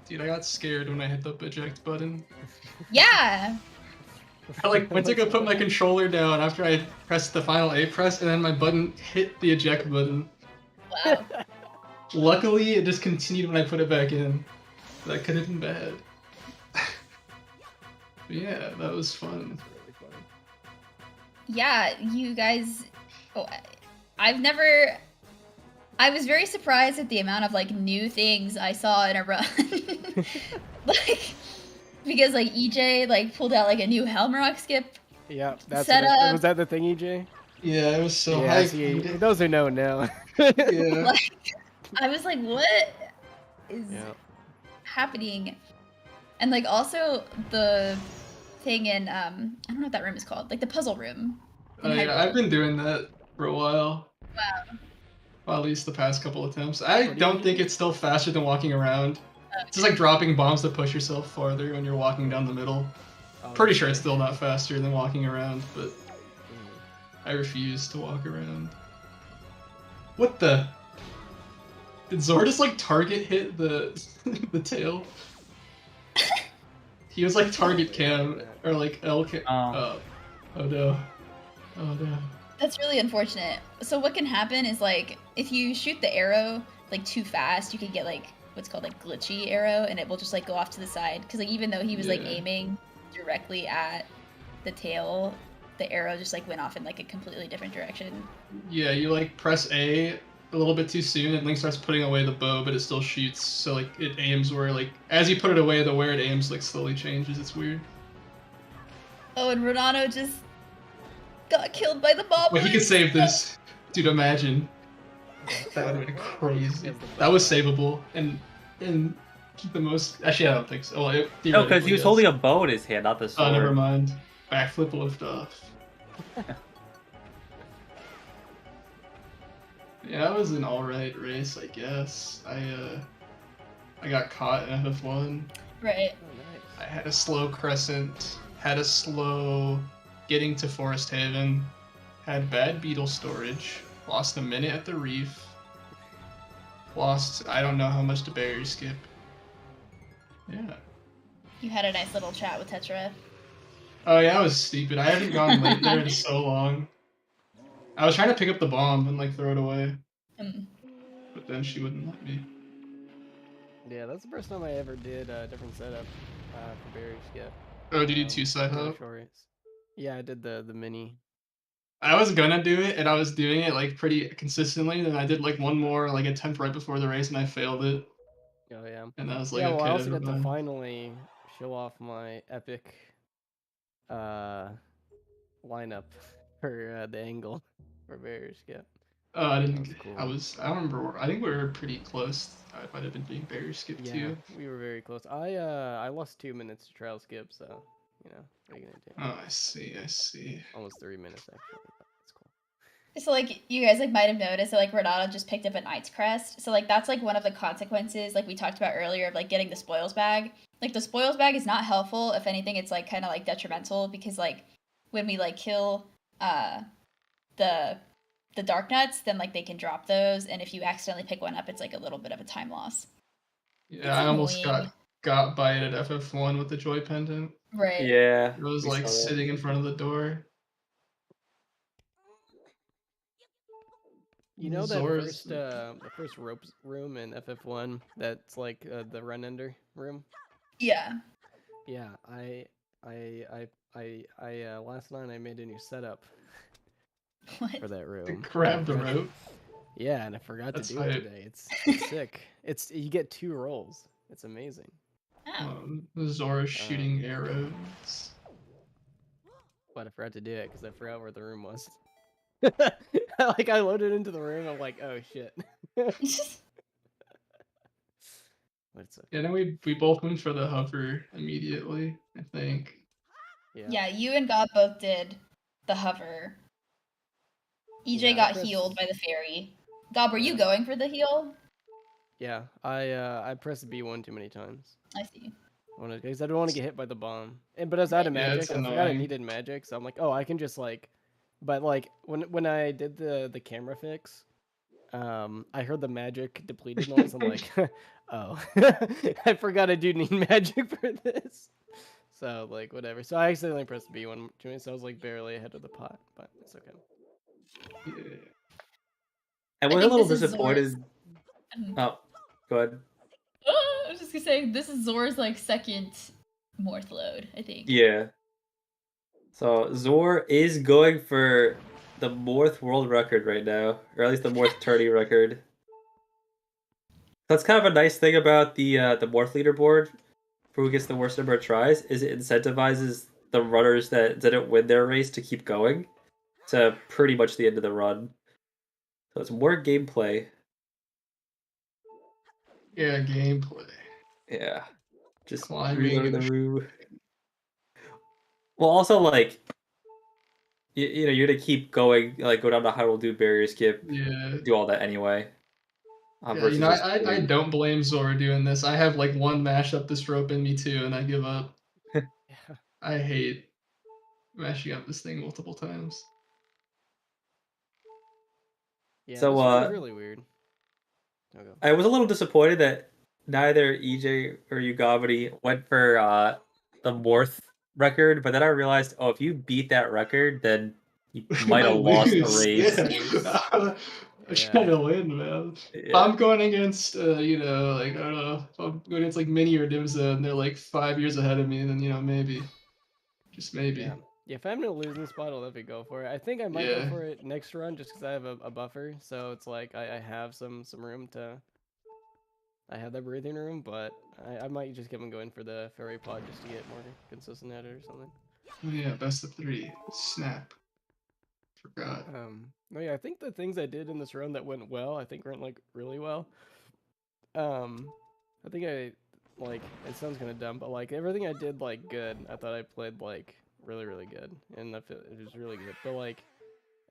Dude, I got scared when I hit the eject button. Yeah. I like went to go put my controller down after I pressed the final A press, and then my button hit the eject button. Wow. Luckily, it just continued when I put it back in. That could have been bad. But yeah, that was fun. Yeah, you guys. Oh, I was very surprised at the amount of like new things I saw in a run. Like, because like EJ like pulled out like a new Helm Rock skip. Yeah, that's setup. was that the thing, EJ? Yeah, it was so Yeah, hyped. see, those are known now. Yeah. Like, I was like, what is happening? And like also the thing in I don't know what that room is called, like the puzzle room. Yeah, I've been doing that for a while. Wow. Well, at least the past couple attempts. I don't think it's still faster than walking around. It's just like dropping bombs to push yourself farther when you're walking down the middle. Pretty sure it's still not faster than walking around, but I refuse to walk around. What the? Did Zhor just like target hit the the tail? He was like target cam or like L cam. Oh no. Oh no. That's really unfortunate. So what can happen is like if you shoot the arrow like too fast, you can get like what's called like glitchy arrow, and it will just like go off to the side. Because like even though he was like aiming directly at the tail, the arrow just like went off in like a completely different direction. Yeah, you like press A a little bit too soon, and Link starts putting away the bow, but it still shoots. So like it aims where like as you put it away, the where it aims like slowly changes. It's weird. Oh, and Ronano just got killed by the bomb. Wait, he could save this. Dude, imagine. That would have been crazy. That was savable, and the most. Actually, I don't think so. Well, No, because he was holding a bow in his hand, not the sword. Oh, never mind. Backflip lift off. Yeah, that was an alright race, I guess. I got caught in FF1. Right. I had a slow crescent, had a slow getting to Forest Haven, had bad beetle storage, lost a minute at the reef, lost I don't know how much to barrier skip. Yeah. You had a nice little chat with Tetra. Oh yeah, I was stupid. I haven't gone late there in so long. I was trying to pick up the bomb and like throw it away. But then she wouldn't let me. Yeah, that's the first time I ever did a different setup for barrier skip. Oh, did you do two side hop? Yeah, I did the mini. I was gonna do it, and I was doing it like pretty consistently. Then I did like one more like attempt right before the race, and I failed it. Oh yeah. And I was like, yeah, well, okay, I also never got to mind. finally show off my epic lineup for the angle for barrier skip. Oh, I didn't. Cool. I don't remember. I think we were pretty close. I might have been being barrier skip too. We were very close. I lost 2 minutes to trial skip, so you know what are you gonna do? Oh, I see. I see. Almost 3 minutes actually. That's cool. So like you guys like might have noticed that like Ronano just picked up a Knight's Crest. So like that's like one of the consequences like we talked about earlier of like getting the spoils bag. Like the spoils bag is not helpful. If anything, it's like kind of like detrimental because like when we like kill the dark nuts, then like they can drop those, and if you accidentally pick one up, it's like a little bit of a time loss. Yeah, I almost got by it at FF1 with the joy pendant. Right. Yeah. It was like sitting in front of the door. You know that the first ropes room in FF1 that's like the run ender room? Yeah. Yeah, I last night I made a new setup for that room. Grab the rope. Yeah, and I forgot to do it today. It's sick. You get 2 rolls. It's amazing. Oh. Zhor shooting arrows. But I forgot to do it because I forgot where the room was. Like I loaded into the room, I'm like, oh shit. But it's okay. Yeah, then we both went for the hover immediately, I think. Yeah, you and Gob both did the hover. EJ Yeah, I got pressed- healed by the fairy. Gob, were you Yeah. going for the heal? Yeah, I pressed B1 too many times. I see. Because I don't want to get hit by the bomb. But I was out of Yeah, magic. it's I forgot I annoying. needed magic, so I'm like, oh, I can just like. But like when I did the camera fix, I heard the magic depleted noise. I'm like, oh, I forgot I do need magic for this. So like whatever. So I accidentally pressed B1 too many, so I was like barely ahead of the pot, but it's okay. Yeah. I was a think little this is disappointed. Oh, go ahead. I was just gonna say, this is Zor's like second Morth load, I think. Yeah. So Zhor is going for the Morth world record right now, or at least the Morth tourney record. That's kind of a nice thing about the Morth leaderboard for who gets the worst number of tries, is it incentivizes the runners that didn't win their race to keep going to pretty much the end of the run. So it's more gameplay. Yeah, gameplay. Yeah. Just Climbing reloading the and room. Well, also, like, you know, you're gonna keep going, like, go down the Hyrule Dude barrier skip, Yeah. do all that anyway. Yeah, Versus you know, just I doing- don't blame Zora doing this. I have like one mash up this rope in me too, and I give up. Yeah. I hate mashing up this thing multiple times. Yeah, So, this was really weird. Okay. I was a little disappointed that neither EJ or Ugavity went for the Morth record, but then I realized, oh, if you beat that record, then you might have lost the lose. race. Yeah. I'm Yeah. trying to win, man. If Yeah. I'm going against, you know, like, I don't know, if I'm going against like Mini or Dimza and they're like 5 years ahead of me, then, you know, maybe. Just maybe. Yeah. Yeah, if I'm in a losing spot, I'll definitely go for it. I think I might go for it next run just because I have a buffer, so it's like I have some room to. I have that breathing room, but I might just keep on going for the fairy pod just to get more consistent at it or something. Oh, yeah, best of 3. Snap. Forgot. No, yeah, I think the things I did in this run that went well, I think went like really well. I think it sounds kind of dumb, but like everything I did like good, I thought I played like really good, and I feel it was really good. But like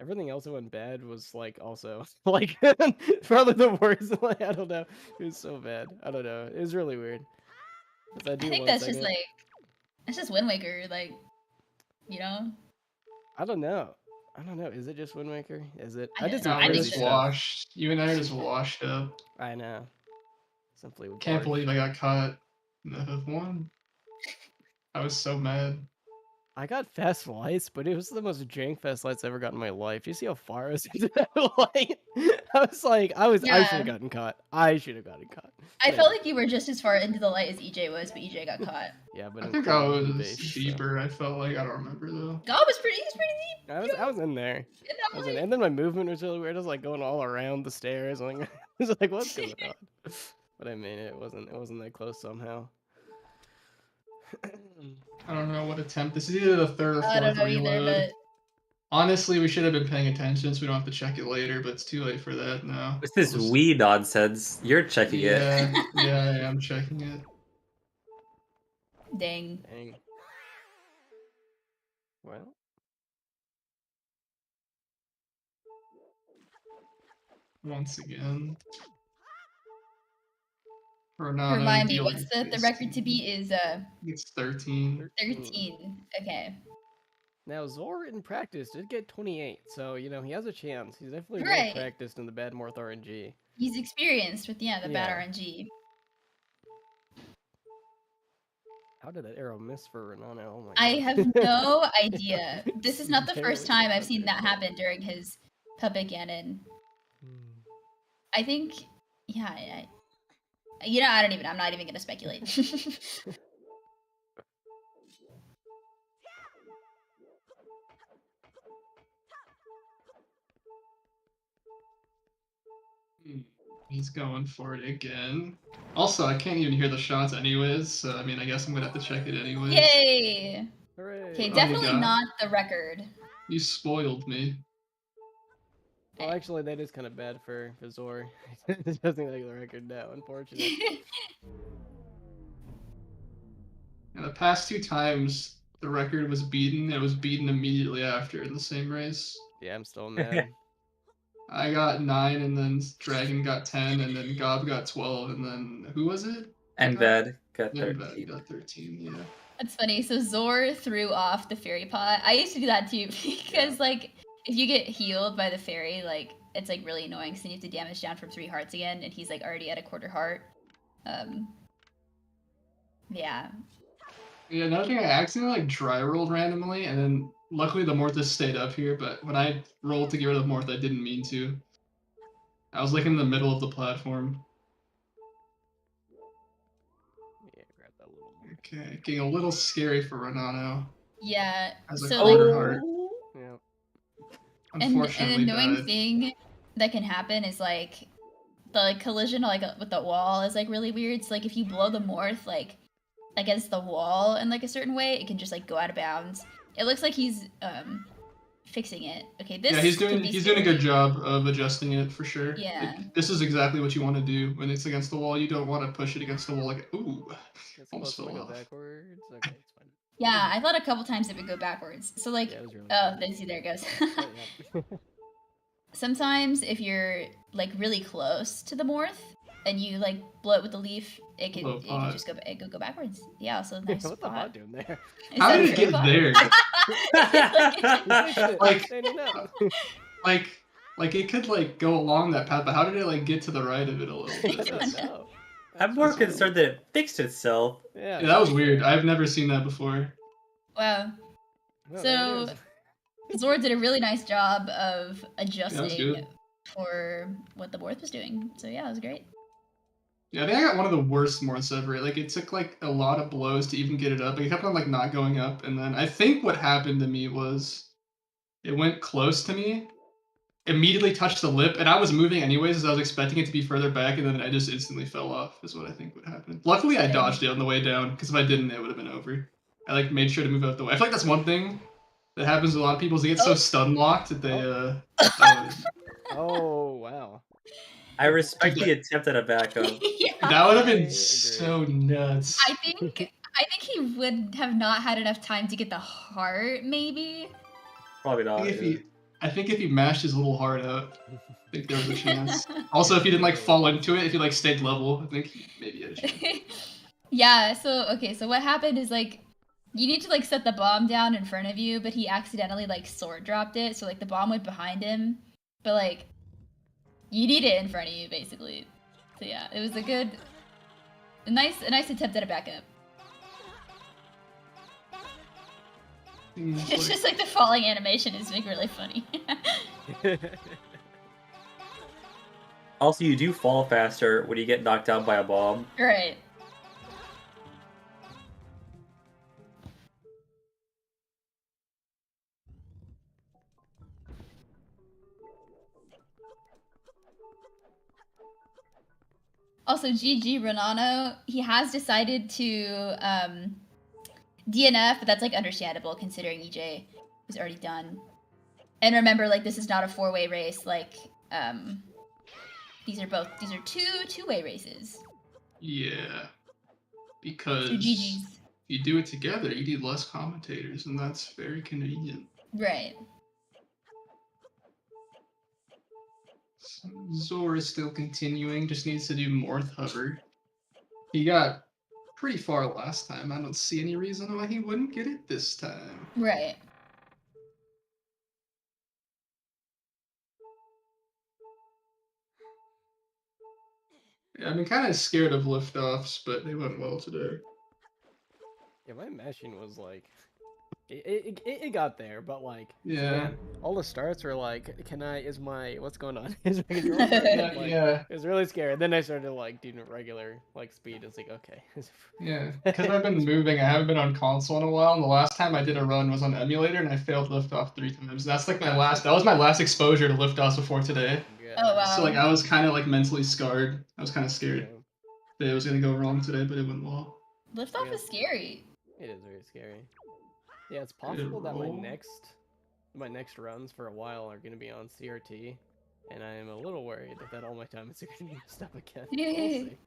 everything else that went bad was like also like probably the worst. Like I don't know, it was so bad. I don't know, it was really weird. I think that's just like, it's just Wind Waker, like, you know. I don't know. Is it just Wind Waker? Is it? I did don't some know. We're crazy just stuff. washed. You and I are just washed up. I know. Simply Can't barf. believe I got caught in the FF1. I was so mad. I got fast lights, but it was the most jank fast lights I ever got in my life. You see how far I was into that light? I was like, I should have gotten caught. I should have gotten caught. I felt like you were just as far into the light as EJ was, but EJ got caught. Yeah, but I think I was deeper. I felt like, I don't remember though. Gob was pretty deep. I was in there. In that light. And then my movement was really weird. I was like going all around the stairs. Like, I was like, what's going on? But I mean, it wasn't that close somehow. I don't know what attempt. This is either the third or I don't fourth know either, reload. but Honestly, we should have been paying attention so we don't have to check it later, but it's too late for that now. What's this Wii nonsense? You're checking it. Yeah, I am checking it. dang. Well. Once again. Ronano, Remind me, what's the record to beat is It's 13. 13. Okay. Now Zhor in practice did get 28, so you know he has a chance. He's definitely Right. well practiced in the bad Morth RNG. He's experienced with the bad Yeah. RNG. How did that arrow miss for Ronano? Oh my I God. have no idea. This is not the first Barely time I've seen spotted that it. happen during his Puppet Ganon. I think, yeah, you know, I'm not even gonna speculate. He's going for it again. Also, I can't even hear the shots anyways, so I mean, I guess I'm gonna have to check it anyways. Yay! Hooray! Okay, Oh, definitely God. not the record. You spoiled me. Well, actually, that is kind of bad for Zhor. It doesn't like the record now, unfortunately. And the past 2 times the record was beaten, it was beaten immediately after in the same race. Yeah, I'm still mad. I got 9, and then Dragon got 10, and then Gob got 12, and then who was it? And Ved got Then 13. got 13, yeah. That's funny. So Zhor threw off the fairy pot. I used to do that too because like if you get healed by the fairy, like it's like really annoying. So you have to damage down from 3 hearts again, and he's like already at a quarter heart. Yeah. Yeah, another thing, I accidentally like dry rolled randomly, and then luckily the Morthus stayed up here, but when I rolled to get rid of Morth, I didn't mean to. I was like in the middle of the platform. Yeah, grab that little more. Okay, getting a little scary for Ronano. Yeah. As a So quarter like heart. Yeah. an Unfortunately annoying died. thing that can happen is like the like, collision like with the wall is like really weird. So like if you blow the Morth like against the wall in like a certain way, it can just like go out of bounds. It looks like he's fixing it. Okay, this Yeah, he's can doing be a good scary. job of adjusting it for sure. Yeah. This is exactly what you want to do when it's against the wall. You don't want to push it against the wall like ooh. It's Almost supposed to fell go off. backwards. Okay, it's fine. Yeah, I thought a couple times it would go backwards. So like Yeah, it was really oh, fun. then see there it goes. Oh, yeah. Sometimes if you're like really close to the Morth and you like blow it with the leaf, it Blow could pot. just go backwards. Yeah, so nice What's the spot. bot doing there? Is How that did a it fairy get pot? there? Like- Standing up. Like it could like go along that path, but how did it like get to the right of it a little I bit? don't know. I'm more That's concerned that it fixed itself. Yeah. Yeah, that was weird. I've never seen that before. Wow. Well, So- there it Zhor did a really nice job of good. adjusting for what the Morth was doing. So yeah, it was great. Yeah, I think I got one of the worst Morths ever. Like it took like a lot of blows to even get it up. It kept on like not going up, and then I think what happened to me was it went close to me, immediately touched the lip, and I was moving anyways as I was expecting it to be further back, and then I just instantly fell off. Is what I think would happen. Luckily, I dodged it on the way down because if I didn't, it would have been over. I like made sure to move out the way. I feel like that's one thing that happens with a lot of people is they get so stun locked that they is. Oh, wow. I respect the attempt at a backup. Yeah. that would have I been agree. so nuts. I think he would have not had enough time to get the heart, maybe. Probably not. I think if he mashed his little heart out, I think there was a chance. Also, if he didn't like fall into it, if he like stayed level, I think he maybe had a chance. Yeah, so okay, so what happened is like you need to like set the bomb down in front of you, but he accidentally like sword dropped it, so like the bomb went behind him. But like you need it in front of you basically. So yeah, it was a nice attempt at a backup. It's just like the falling animation is like really funny. Also, you do fall faster when you get knocked down by a bomb. Right. Also, GG Ronano, he has decided to DNF, but that's like understandable considering EJ was already done. And remember, like this is not a 4-way race. Like these are two-way races. Yeah, because So GG's. if you do it together, you need less commentators, and that's very convenient. Right. Zhor is still continuing, just needs to do Morth Hover. He got pretty far last time. I don't see any reason why he wouldn't get it this time. Right. Yeah, I've been kind of scared of liftoffs, but they went well today. Yeah, my mashing was like, it got there, but like, Yeah. man, all the starts were like, what's going on? Is my controller Yeah, like, yeah, it was really scary. Then I started like doing regular like speed. It's like okay. yeah. Because I've been moving, I haven't been on console in a while, and the last time I did a run was on emulator, and I failed liftoff 3 times. That's like that was my last exposure to liftoffs before today. Oh wow. So like I was kind of like mentally scarred. I was kind of scared Yeah, that it was gonna go wrong today, but it went well. Liftoff Yeah. is scary. it is very scary. Yeah, it's possible that roll. my next runs for a while are going to be on CRT, and I am a little worried that all my time is going to be messed up again. We'll see.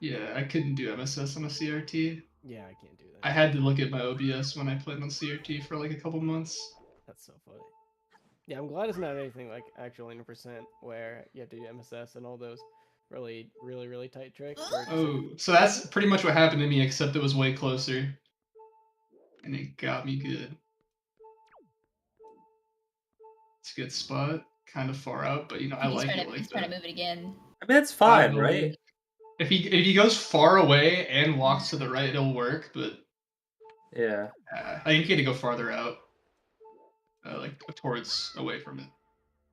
Yeah, I couldn't do MSS on a CRT. Yeah, I can't do that. I had to look at my OBS when I played on CRT for like a couple months. That's so funny. Yeah, I'm glad it's not anything like actual 100% where you have to do MSS and all those really, really, really tight tricks. Where it's just like, Oh, so that's pretty much what happened to me, except it was way closer. And it got me good. It's a good spot. Kind of far out, but you know, I he's like trying it to, like he's trying that. to move it again. I mean, it's fine, I right? believe- If he goes far away and walks to the right, it'll work, but Yeah. I think he had to go farther out. Like towards away from it.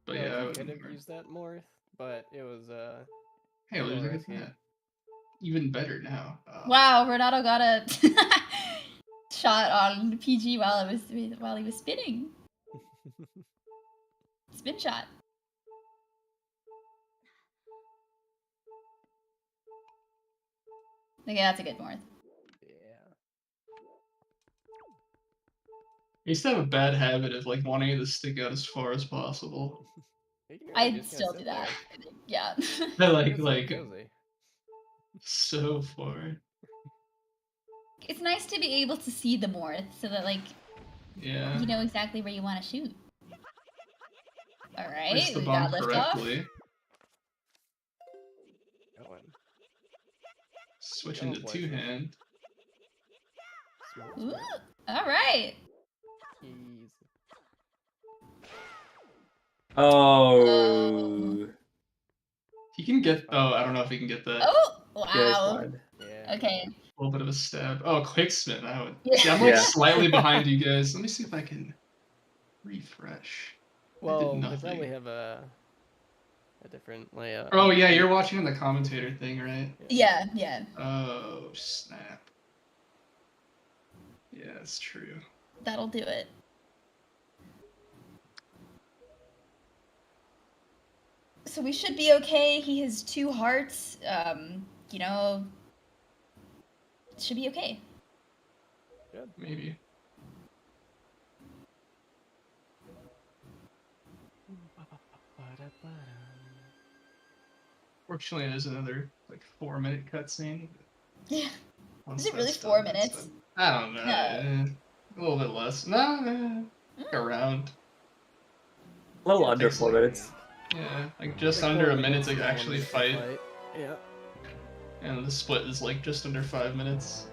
But yeah, yeah, I he would could have used that more, but it was Hey, a little look at risky. that. Even better now. Wow, Ronano got a shot on PG while he was spinning. Spin shot. Okay, that's a good North. Yeah. I used to have a bad habit of like wanting it to stick out as far as possible. You can really I just kinda still sit do that. there. Yeah. I It's like so like cozy. so far. It's nice to be able to see the North so that like Yeah. you know exactly where you want to shoot. All right, Place the we bomb got liftoff. correctly. Going. Switch Go, into Blazer. two-hand. Smart, Ooh, smart. all right. Easy. Oh. He can get. Oh, I don't know if he can get that. Oh, Yeah, it's wow. fine. Yeah. Okay. A little bit of a stab. Oh, quick spin. I would. Yeah. See, I'm like Yeah. slightly behind you guys. Let me see if I can refresh. I did Well, they nothing. probably have a different layout. Oh yeah, you're watching on the commentator thing, right? Yeah, yeah. Oh snap. Yeah, that's true. That'll do it. So we should be okay. He has 2 hearts. You know, should be okay. Good. Maybe. Fortunately, there's another like 4-minute cutscene. Yeah. Once Is it really that's 4 done, that's minutes? done. I don't know. No. A little bit less. No, around. A little Yeah, under takes 4 like- minutes. Yeah, like just Like under 4 a minute minutes to and 4 actually minutes to fight. Yeah. And the split is like just under 5 minutes.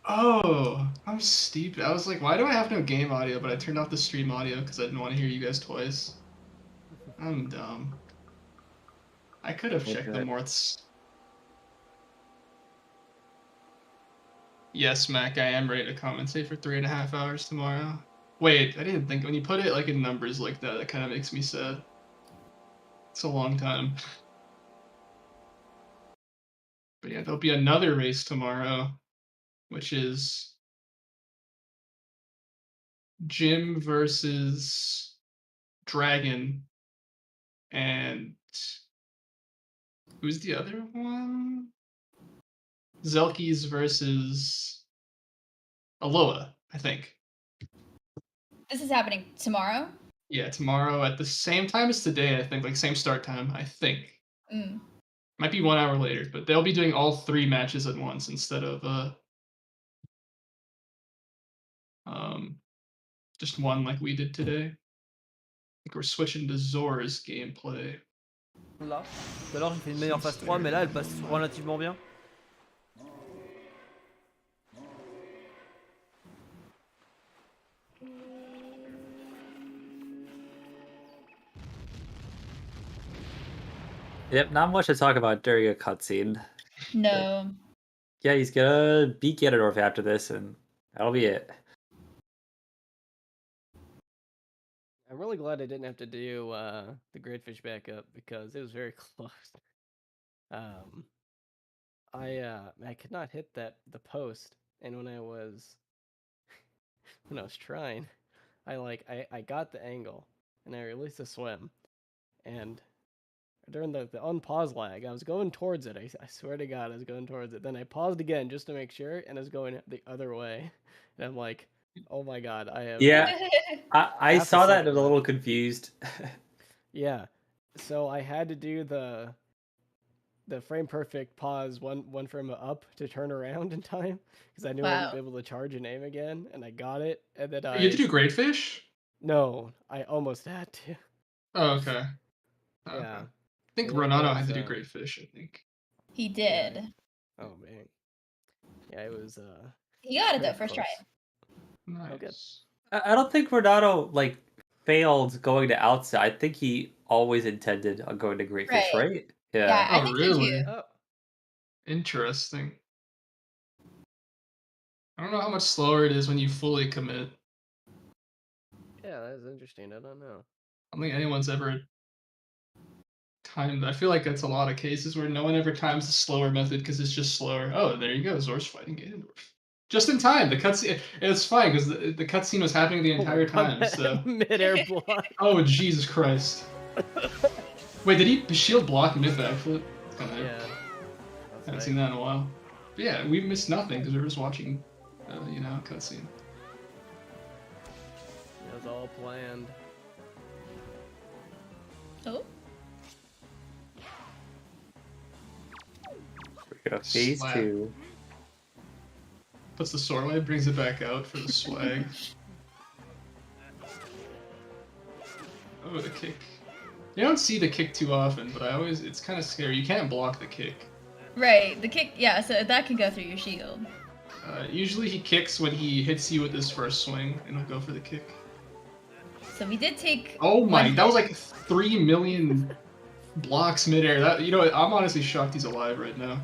Oh, I'm stupid. I was like, why do I have no game audio? But I turned off the stream audio because I didn't want to hear you guys twice. I'm dumb. I could have checked the Okay. Morths. Yes, Mac, I am ready to commentate for 3.5 hours tomorrow. Wait, I didn't think when you put it like in numbers like that, it kind of makes me sad. It's a long time. But yeah, there'll be another race tomorrow, which is Jim versus Dragon, and who's the other one? Zelkis versus Aloha, I think. This is happening tomorrow? Yeah, tomorrow at the same time as today, I think, like same start time, I think. Mm. Might be 1 hour later, but they'll be doing all 3 matches at once instead of just one like we did today. I think we're switching to Zhor's gameplay. Là. Tout à l'heure, j'ai fait une meilleure phase 3, mais là, elle passe relativement bien. Yep, not much to talk about during a cutscene. No. Yeah, he's gonna beat Ganondorf after this, and that'll be it. I'm really glad I didn't have to do the Greatfish backup because it was very close. I could not hit the post, and when I was trying, I got the angle, and I released a swim, and during the unpause lag, I was going towards it. I swear to God, I was going towards it. Then I paused again just to make sure, and I was going the other way. And I'm like, oh my God, I have. Yeah, I Half a saw that and second was a little left. confused. Yeah. So I had to do the frame perfect pause one frame up to turn around in time because I knew I wouldn't be able to charge an aim again, and I got it. And then You have to do Great Fish? No, I almost had to. Oh, okay. Oh, Yeah. okay. I think It Ronano was, had to do Great Fish, I think. He did. Oh man. Yeah, it was. He got it though, very first try. close. Nice. good. I don't think Ronano like failed going to outside. I think he always intended on going to Great Fish, Right. right? Yeah, I Oh, think really? he too. Oh. Interesting. I don't know how much slower it is when you fully commit. Yeah, that's interesting. I don't know. I don't think anyone's ever timed. I feel like that's a lot of cases where no one ever times the slower method because it's just slower. Oh, there you go. Zor's fighting Ganondorf. Just in time. The cutscene. It's fine because the cutscene was happening the entire time. So. Mid-air block. Oh Jesus Christ! Wait, did he shield block mid backflip? Yeah. Haven't seen that in a while. But yeah, we missed nothing because we were just watching, cutscene. It was all planned. Oh. We got phase Slap. 2. Puts the sword away, brings it back out for the swag. Oh, the kick. You don't see the kick too often, but it's kind of scary. You can't block the kick. Right, the kick, yeah, so that can go through your shield. Usually he kicks when he hits you with his first swing, and he'll go for the kick. So we did take. Oh my, that was like 3 million blocks midair. That, you know what, I'm honestly shocked he's alive right now.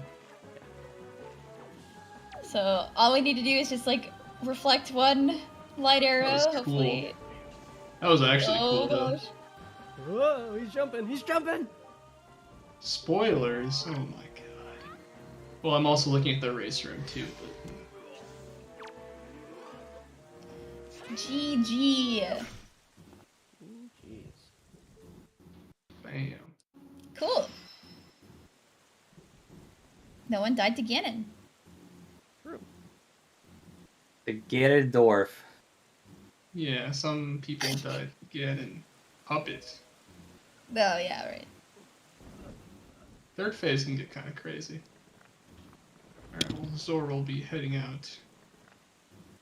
So all we need to do is just like reflect one light arrow, That was cool. hopefully. That was actually cool though. gosh. Whoa, he's jumping! He's jumping! Spoilers, oh my god. Well, I'm also looking at the race room too, but... GG. Jeez. Bam. Cool. No one died to Ganon. The Ganondorf. Yeah, some people died again in Puppet. Oh, yeah, right. Third phase can get kind of crazy. Alright, well, Zor will be heading out.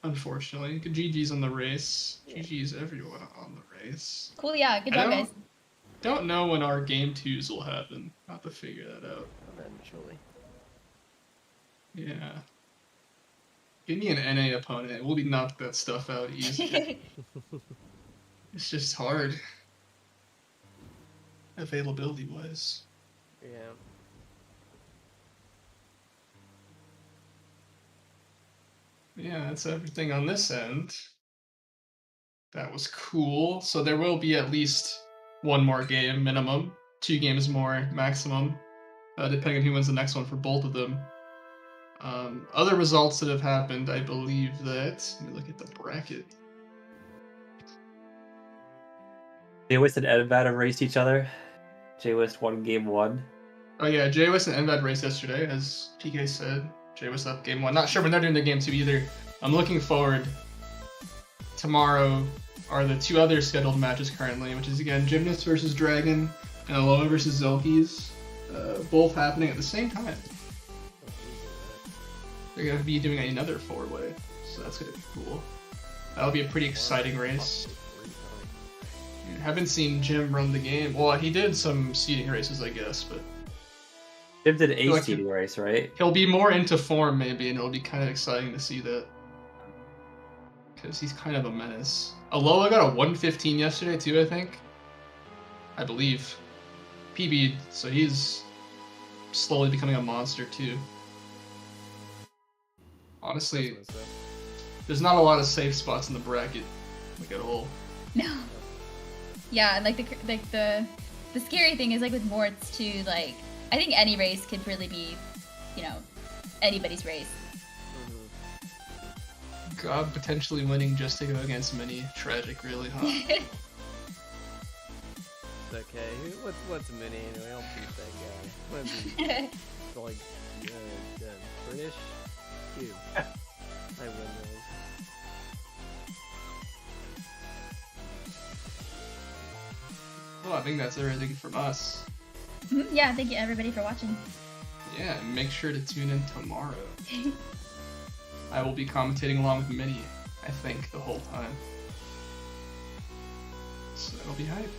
Unfortunately. GG's on the race. GG's everyone on the race. Cool, yeah, good job, guys. Don't know when our game 2s will happen. I'll have to figure that out. Eventually. Yeah. Give me an NA opponent. We'll be knocked that stuff out easy. It's just hard. Availability wise. Yeah. Yeah, that's everything on this end. That was cool. So there will be at least one more game minimum. 2 games more maximum. Depending on who wins the next one for both of them. Other results that have happened, I believe that... Let me look at the bracket. J-Wist and Edvad have raced each other. J-Wist won game 1. Oh yeah, J-Wist and Envad raced yesterday, as PK said. J-Wist up game 1. Not sure when they're doing the game 2 either. I'm looking forward. Tomorrow are the 2 other scheduled matches currently, which is again Gymnast versus Dragon and Aloha versus Zelkies. Both happening at the same time. They're going to be doing another 4-way, so that's going to be cool. That'll be a pretty exciting race. I haven't seen Jim run the game. Well, he did some seeding races, I guess, but... Jim did a like seeding race, right? He'll be more into form, maybe, and it'll be kind of exciting to see that. Because he's kind of a menace. Aloha got a 115 yesterday, too, I think. I believe. PB, so he's slowly becoming a monster, too. Honestly, there's not a lot of safe spots in the bracket, like at all. No. Yeah, and like the scary thing is like with Morts too, like I think any race could really be, you know, anybody's race. God potentially winning just to go against Mini. Tragic, really, huh? It's okay. What's a mini anyway? I'll beat that guy. What is he? Like British? Dude. I win those. Well, I think that's everything from us. Yeah, thank you everybody for watching. Yeah, and make sure to tune in tomorrow. I will be commentating along with Minnie, I think, the whole time. So it'll be hype.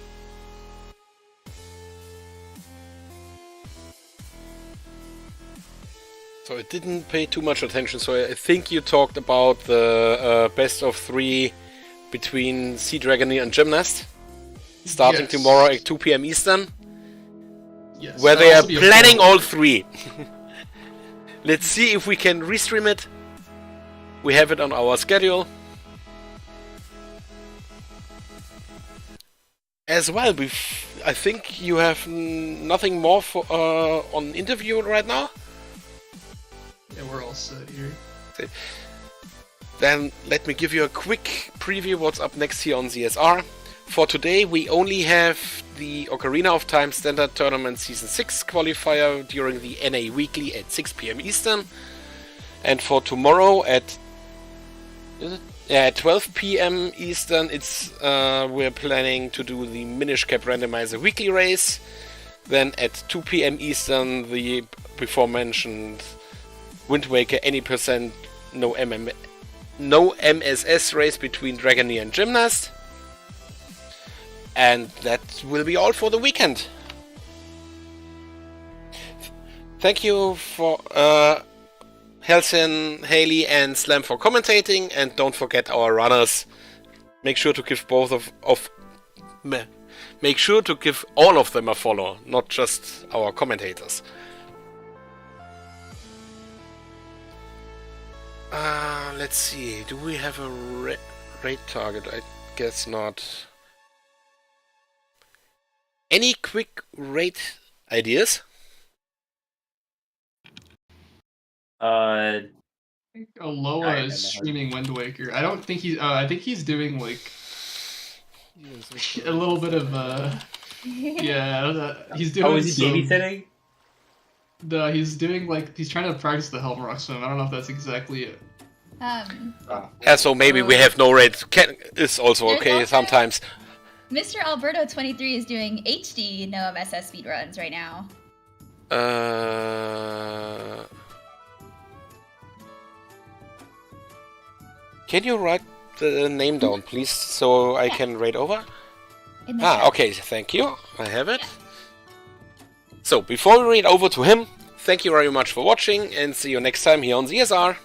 So I didn't pay too much attention, so I think you talked about the best of 3 between Sea Dragoneer and Gymnast, starting Yes. tomorrow at 2 PM Eastern, Yes. where that'll they are also be a planning full- all 3. Let's see if we can restream it. We have it on our schedule. As well, I think you have nothing more for on interview right now. Yeah, we're all set here. Then let me give you a quick preview what's up next here on ZSR. For today we only have the Ocarina of Time Standard Tournament Season 6 qualifier during the NA Weekly at 6 PM Eastern. And for tomorrow at 12 PM Eastern, we're planning to do the Minish Cap Randomizer Weekly Race. Then at 2 PM Eastern, the before mentioned Wind Waker any percent no MSS race between Dragoneer and Gymnast. And that will be all for the weekend. Thank you for Helsin, Haley and Slam for commentating, and don't forget our runners. Make sure to give make sure to give all of them a follow, not just our commentators. Let's see, do we have a raid target? I guess not. Any quick raid ideas? Alola Alright, is streaming Wind Waker. I don't think I think he's doing like a little bit of yeah. He's doing. Oh, is he babysitting? He's doing like he's trying to practice the Helm Rock swim. I don't know if that's exactly it. Yeah, so maybe we have no raid. It's also There's okay also- sometimes. Mr. Alberto23 is doing HD no MSS speedruns right now. Can you write the name down, please, so I can raid over? In the chat. Okay, thank you. I have it. So, before we read over to him, thank you very much for watching, and see you next time here on ZSR.